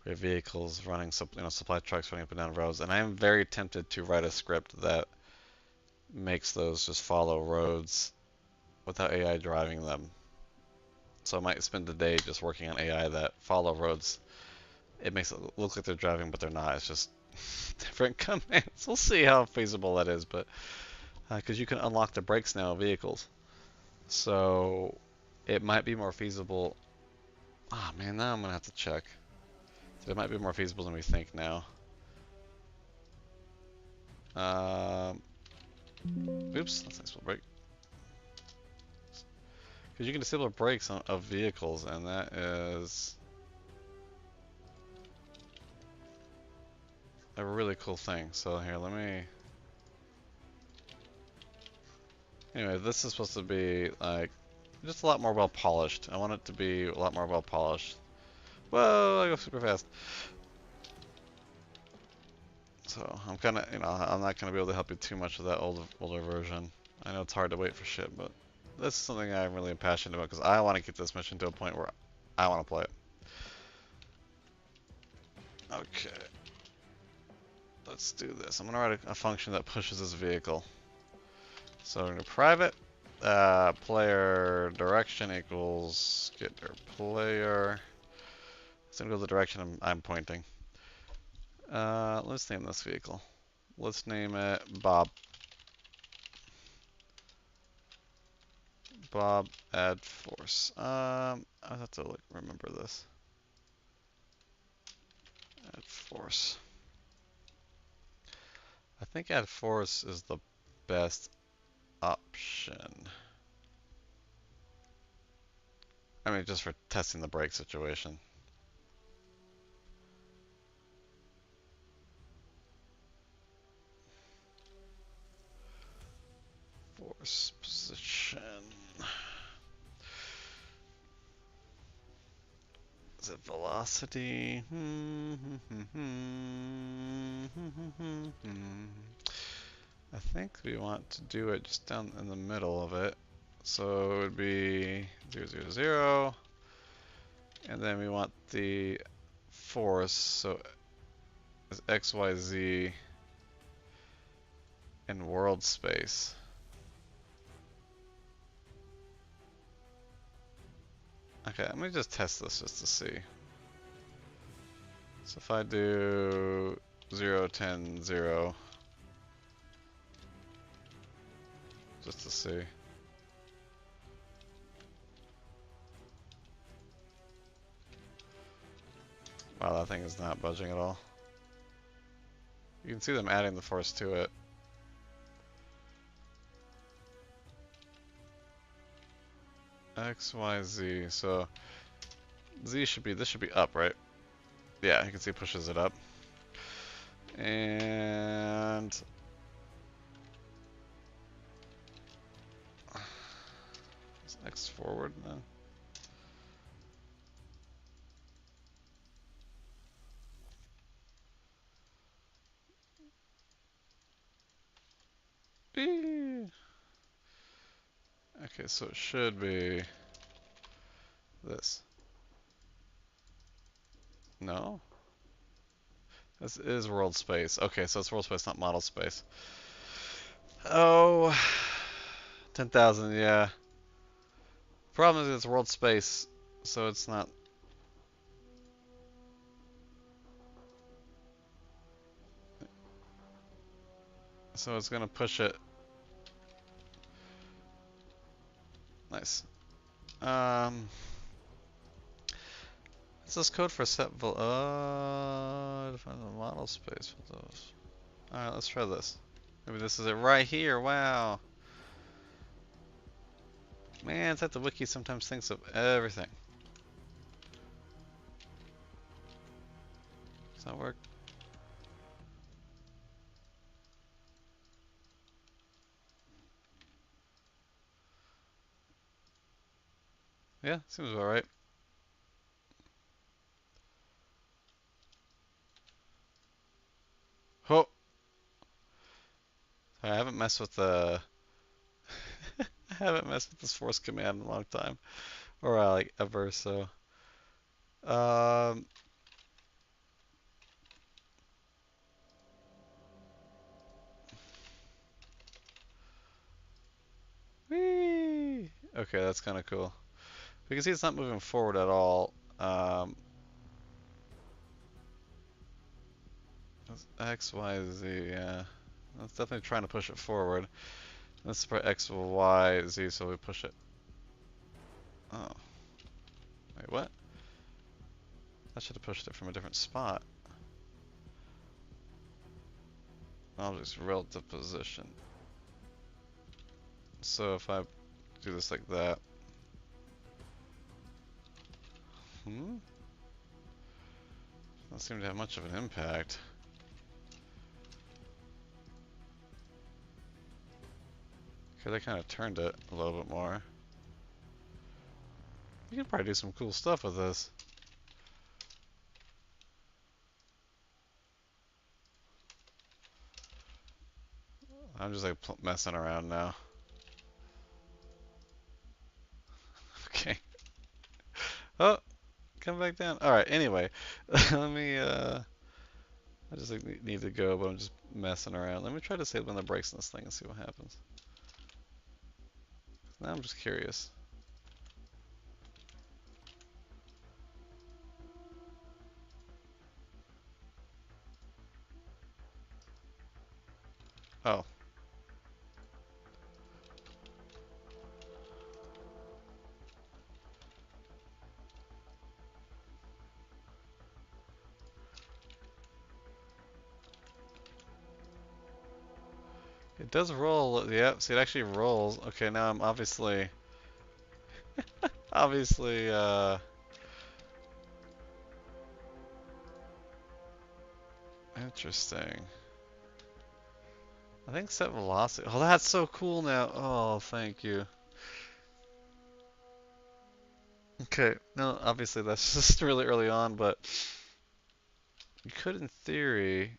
We have vehicles running, supply trucks running up and down roads, and I am very tempted to write a script that makes those just follow roads without AI driving them. So I might spend the day just working on AI that follow roads. It makes it look like they're driving, but they're not. It's just different commands. We'll see how feasible that is, but because you can unlock the brakes now of vehicles, so it might be more feasible. Ah, man, now I'm gonna have to check. It might be more feasible than we think now. Oops, that's a nice little brake. Because you can disable brakes of vehicles, and that is a really cool thing. So here, let me... Anyway, this is supposed to be like just a lot more well polished. I want it to be a lot more well polished. Whoa, I go super fast. So I'm kind of, I'm not gonna be able to help you too much with that older version. I know it's hard to wait for shit, but this is something I'm really passionate about because I want to get this mission to a point where I want to play it. Okay, let's do this. I'm gonna write a function that pushes this vehicle. So we're gonna private player direction equals getter player. It's gonna go the direction I'm pointing. Let's name this vehicle. Let's name it Bob. Bob add force. I have to remember this. Add force. I think add force is the best option. I mean, just for testing the brake situation. Force position. Is it velocity? I think we want to do it just down in the middle of it. So it would be 0, 0, 0. And then we want the force, so it's X, Y, Z in world space. Okay, let me just test this just to see. So if I do 0, 10, 0, just to see. Wow, that thing is not budging at all. You can see them adding the force to it. X, Y, Z. So Z should be, this should be up, right? Yeah, you can see it pushes it up. And X forward then. Eee. Okay, so it should be this. No? This is world space. Okay, so it's world space, not model space. Oh, 10,000, yeah. Problem is it's world space, so it's not. So it's gonna push it. Nice. What's this code for set define the model space with those. Alright, let's try this. Maybe this is it right here. Wow. Man, it's like the wiki sometimes thinks of everything. Does that work? Yeah, seems about right. Oh, I haven't messed with the. I haven't messed with this force command in a long time, or like ever. So, um, whee! Okay, that's kind of cool. You can see it's not moving forward at all. X, Y, Z, yeah. That's definitely trying to push it forward. This is for X, Y, Z, so we push it. Oh. Wait, what? I should have pushed it from a different spot. Object's relative position. So if I do this like that. Doesn't seem to have much of an impact. Okay, they kind of turned it a little bit more. You can probably do some cool stuff with this. I'm just like messing around now. Okay. Oh, come back down. All right. Anyway, let me. I just like, need to go, but I'm just messing around. Let me try to save one of the brakes on this thing and see what happens. Now I'm just curious. Oh. It does roll. Yep, see, it actually rolls. Okay, now I'm obviously, interesting. I think set velocity. Oh, that's so cool now. Oh, thank you. Okay, no, obviously that's just really early on, but you could, in theory.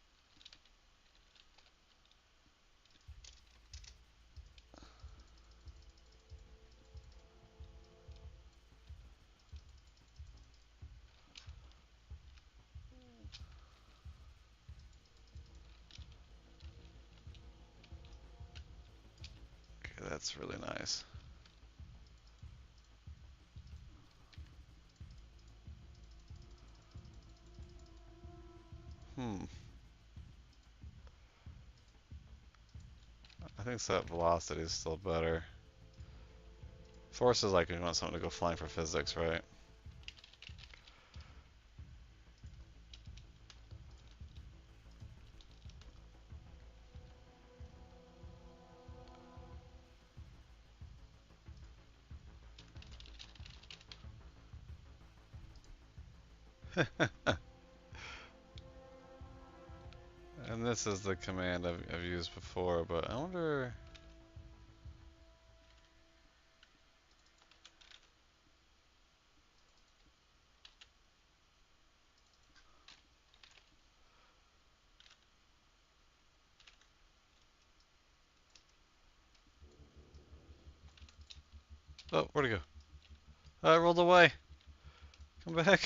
Okay, that's really nice. Hmm. I think set velocity is still better. Force is like when you want something to go flying for physics, right? And this is the command I've used before, but I wonder. Oh, where'd it go? I rolled away. Come back.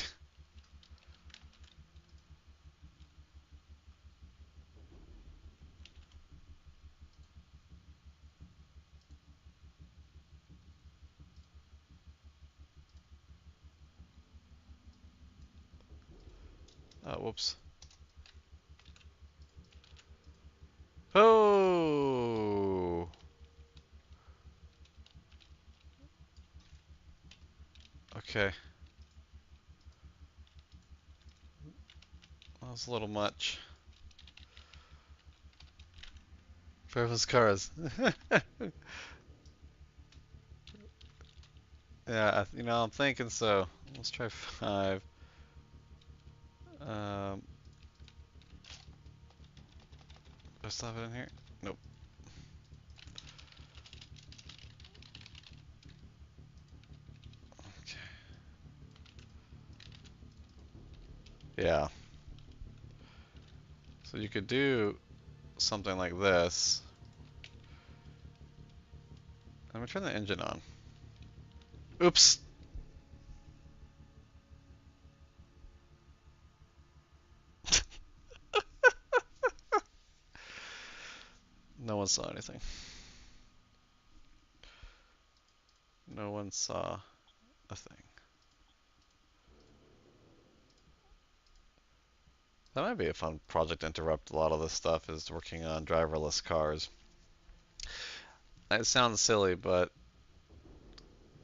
Oh, whoops. Oh! Okay. That was a little much. Driverless cars. Yeah, you know, I'm thinking so. Let's try 5. Um, do I still have it in here? Nope. Okay. Yeah. So you could do something like this. I'm gonna turn the engine on. Oops! No one saw anything. No one saw a thing. That might be a fun project to interrupt a lot of this stuff, is working on driverless cars. It sounds silly, but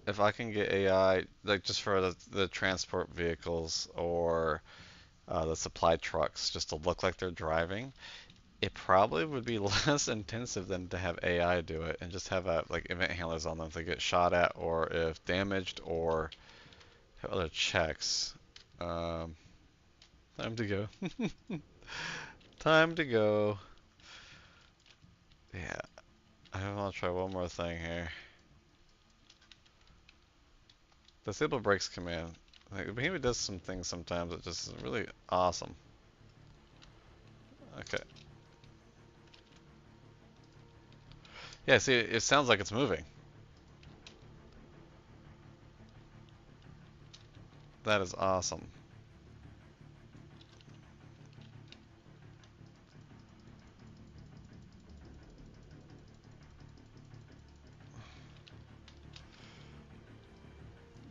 if I can get AI, like just for the transport vehicles or the supply trucks, just to look like they're driving, it probably would be less intensive than to have AI do it and just have like event handlers on them if they get shot at or if damaged or have other checks. Um, time to go. Time to go. Yeah, I want to try one more thing here. Disable brakes command. Like, maybe it does some things sometimes that just is really awesome. Okay. Yeah, see, it sounds like it's moving. That is awesome.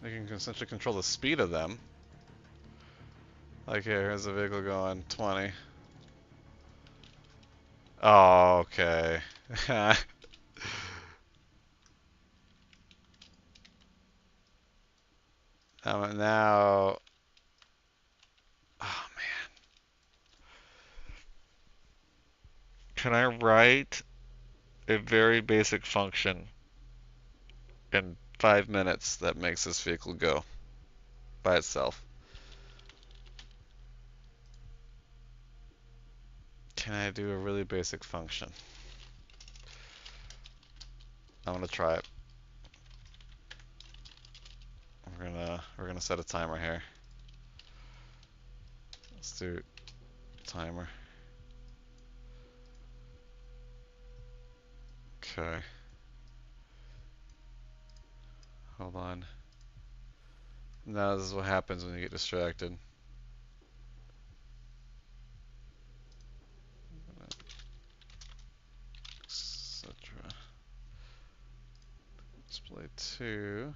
You can essentially control the speed of them. Like here, here's the vehicle going 20. Oh, okay. Now, oh man, can I write a very basic function in 5 minutes that makes this vehicle go by itself? Can I do a really basic function? I'm gonna try it. We're gonna set a timer here. Let's do timer. Okay. Hold on. Now this is what happens when you get distracted. Etc. Display 2.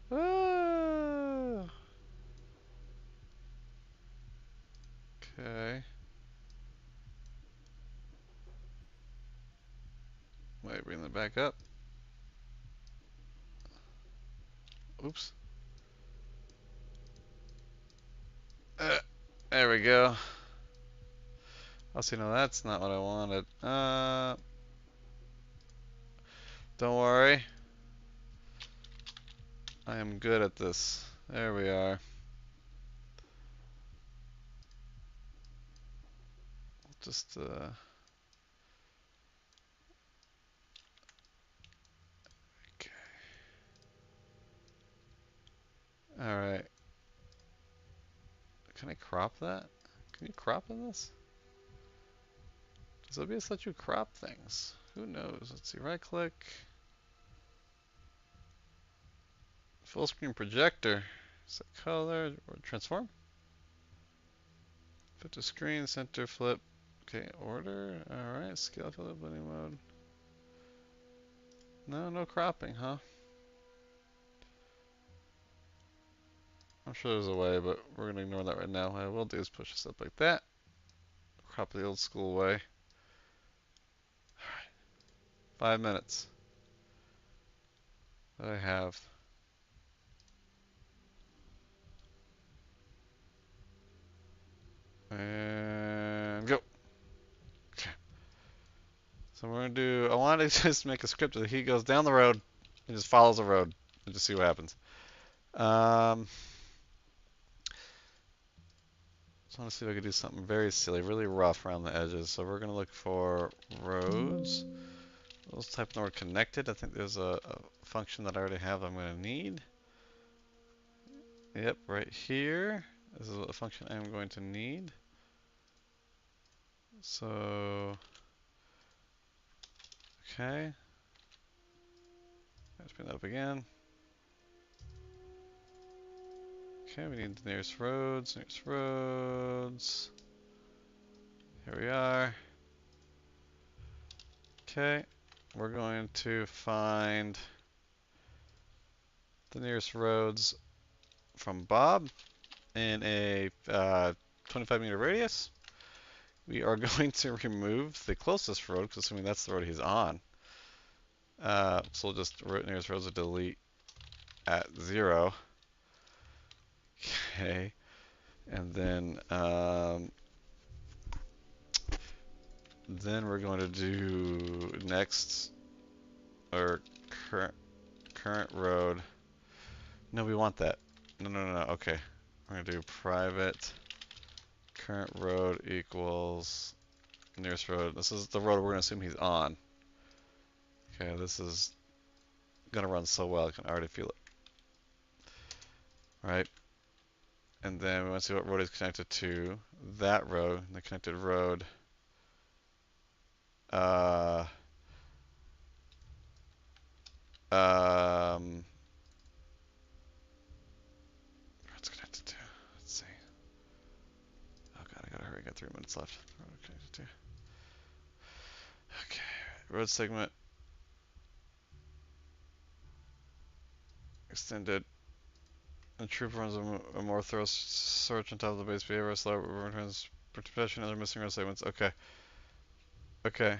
Ah! Okay. Wait, bring that back up. Oops. There we go. Oh, see, no, that's not what I wanted. Don't worry. I am good at this. There we are. Just, okay. Alright. Can I crop that? Can you crop in this? Does OBS let you crop things? Who knows? Let's see, right click. Full screen projector. Set color or transform. Fit to screen, center, flip. Okay, order. Alright, scale color, blending mode. No cropping, huh? I'm sure there's a way, but we're gonna ignore that right now. What I will do is push this up like that. Crop the old school way. Alright. 5 minutes. That I have. And go. Okay. So we're gonna do, I wanted to just make a script that he goes down the road and just follows the road and just see what happens. Just want to see if I could do something very silly, really rough around the edges. So we're gonna look for roads. Let's type in the word connected. I think there's a function that I already have I'm gonna need. Yep, right here. This is a function I'm going to need. So, okay. Let's bring that up again. Okay, we need the nearest roads, Here we are. Okay, we're going to find the nearest roads from Bob in a 25-meter radius. We are going to remove the closest road, because assuming that's the road he's on. So we'll just nearest roads will delete at 0. Okay, and then we're going to do next or current road. No, we want that. No. Okay, we're gonna do private current road equals nearest road. This is the road we're gonna assume he's on. Okay, this is gonna run so well, I can already feel it. Right? And then we want to see what road is connected to that road, the connected road. It's connected to. Let's see. Oh god, I gotta hurry. I got 3 minutes left. Road connected to. Okay, road segment extended. The troop runs a more thorough search on top of the base behavior, slow returns protection and other missing road segments. Okay. Okay.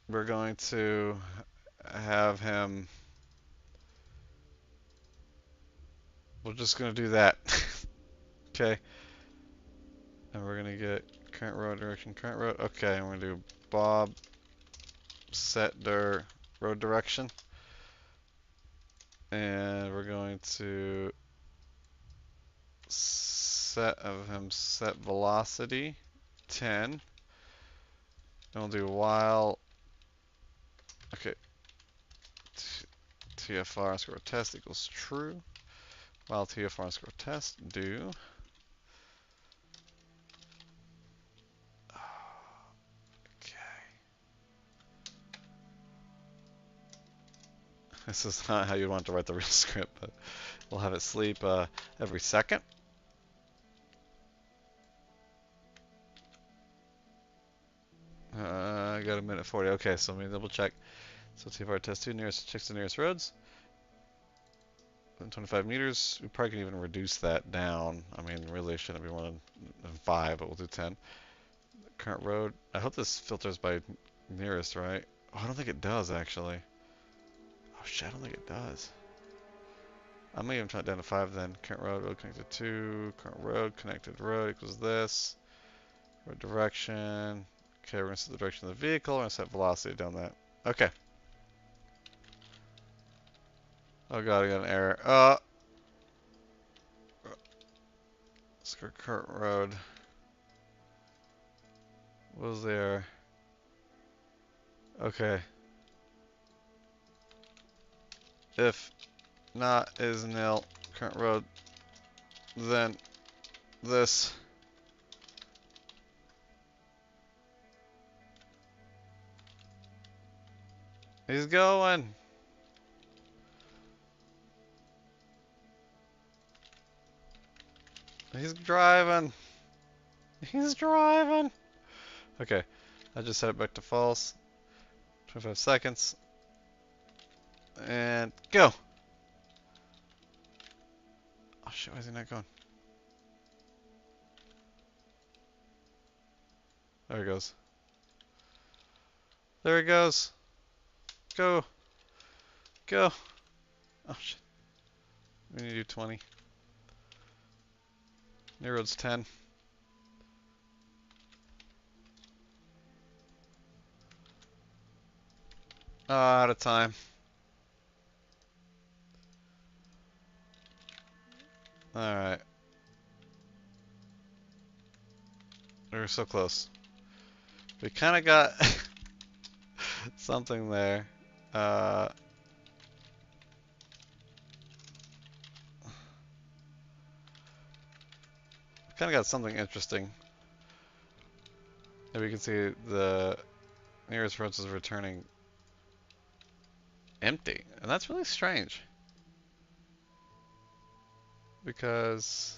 We're going to have him. We're just gonna do that. Okay. And we're gonna get current road direction, current road. Okay, and we're gonna do Bob set their road direction. And we're going to set velocity 10. And we'll do while, okay, TFR underscore test equals true. While TFR underscore test do. Okay. This is not how you want to write the real script, but we'll have it sleep every second. I got a minute 40. Okay, so let me double check. So TFR test 2 nearest checks the nearest roads. 25 meters. We probably can even reduce that down. I mean, really shouldn't be more than 5, but we'll do 10. Current road. I hope this filters by nearest, right? Oh, I don't think it does, actually. Oh, shit, I don't think it does. I'm going to even try it down to 5 then. Current road connected to. Current road equals this. Road direction. Okay, we're going to set the direction of the vehicle. We're going to set velocity down that. Okay. Oh god, I got an error. Let's go current road. What was the error? Okay. If not is nil, current road, then this. He's going. He's driving. He's driving. Okay, I just set it back to false. 25 seconds. And go. Oh shit, why is he not going? There he goes. There he goes. Go. Go. Oh shit. We need to do 20. Near road's 10. Oh, out of time. Alright. We were so close. We kind of got something there. Kind of got something interesting. There we can see the nearest roads is returning empty, and that's really strange. Because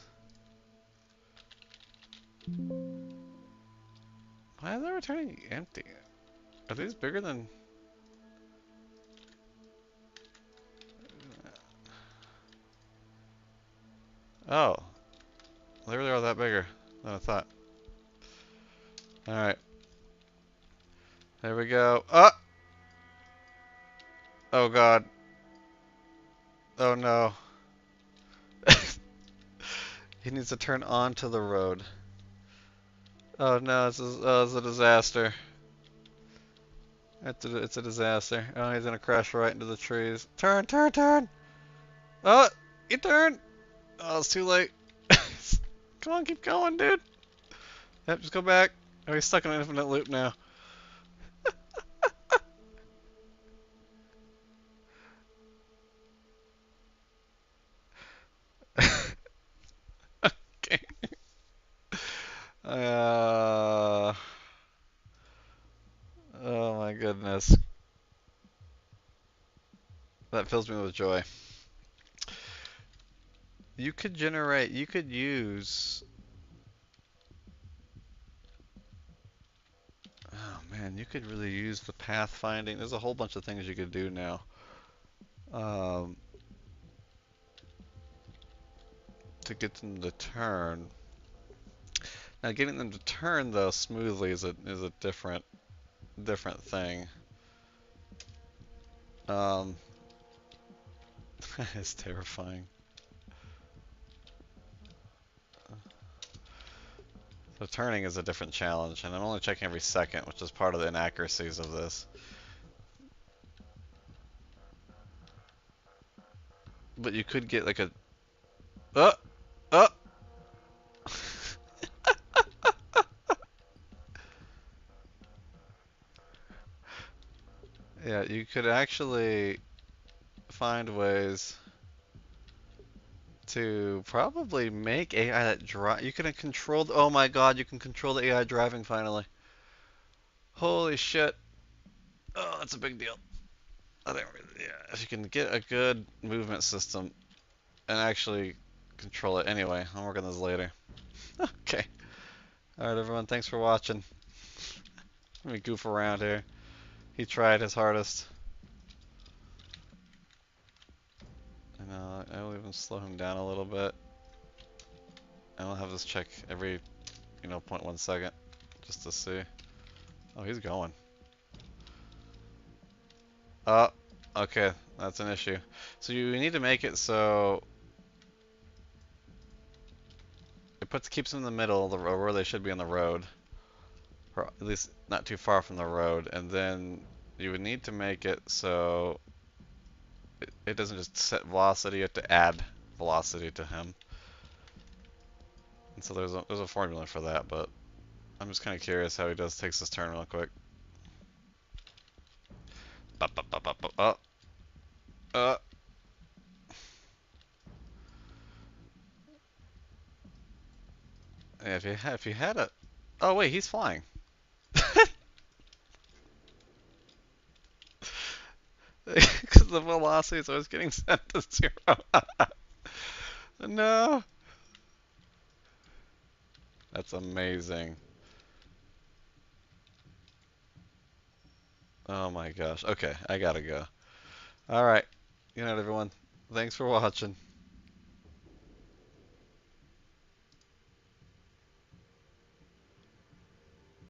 why are they returning empty? Are these bigger than? Oh, they really are that bigger than I thought. All right, there we go. Oh God. Oh no. He needs to turn onto the road. Oh no, it's a disaster. It's a disaster. Oh, he's gonna crash right into the trees. Turn, turn, turn! Oh, you turn! Oh, it's too late. Come on, keep going, dude. Yep, just go back. Oh, he's stuck in an infinite loop now. Okay. Oh my goodness. That fills me with joy. You could use. Oh man, you could really use the pathfinding. There's a whole bunch of things you could do now. To get them to turn. Now, getting them to turn though smoothly is a different thing. It's terrifying. So turning is a different challenge, and I'm only checking every second, which is part of the inaccuracies of this. But you could get like a... Oh! Oh! Yeah, you could actually find ways to probably make AI that drive. You can control. Oh my God! You can control the AI driving finally. Holy shit! Oh, that's a big deal. I think, yeah, if you can get a good movement system and actually control it. Anyway, I'll work on this later. Okay. All right, everyone. Thanks for watching. Let me goof around here. He tried his hardest. And I'll even slow him down a little bit. And I'll have this check every, 0.1 second, just to see. Oh, he's going. Oh, okay, that's an issue. So you need to make it so it keeps them in the middle of the road, where they should be on the road, or at least not too far from the road. And then you would need to make it so it doesn't just set velocity; you have to add velocity to him. And so there's a formula for that, but I'm just kind of curious how he takes this turn real quick. Oh, uh. Yeah, if you had a... Oh wait, he's flying. the velocity, so it's getting set to 0. No. That's amazing. Oh my gosh. Okay, I gotta go. Alright. Good night, everyone. Thanks for watching.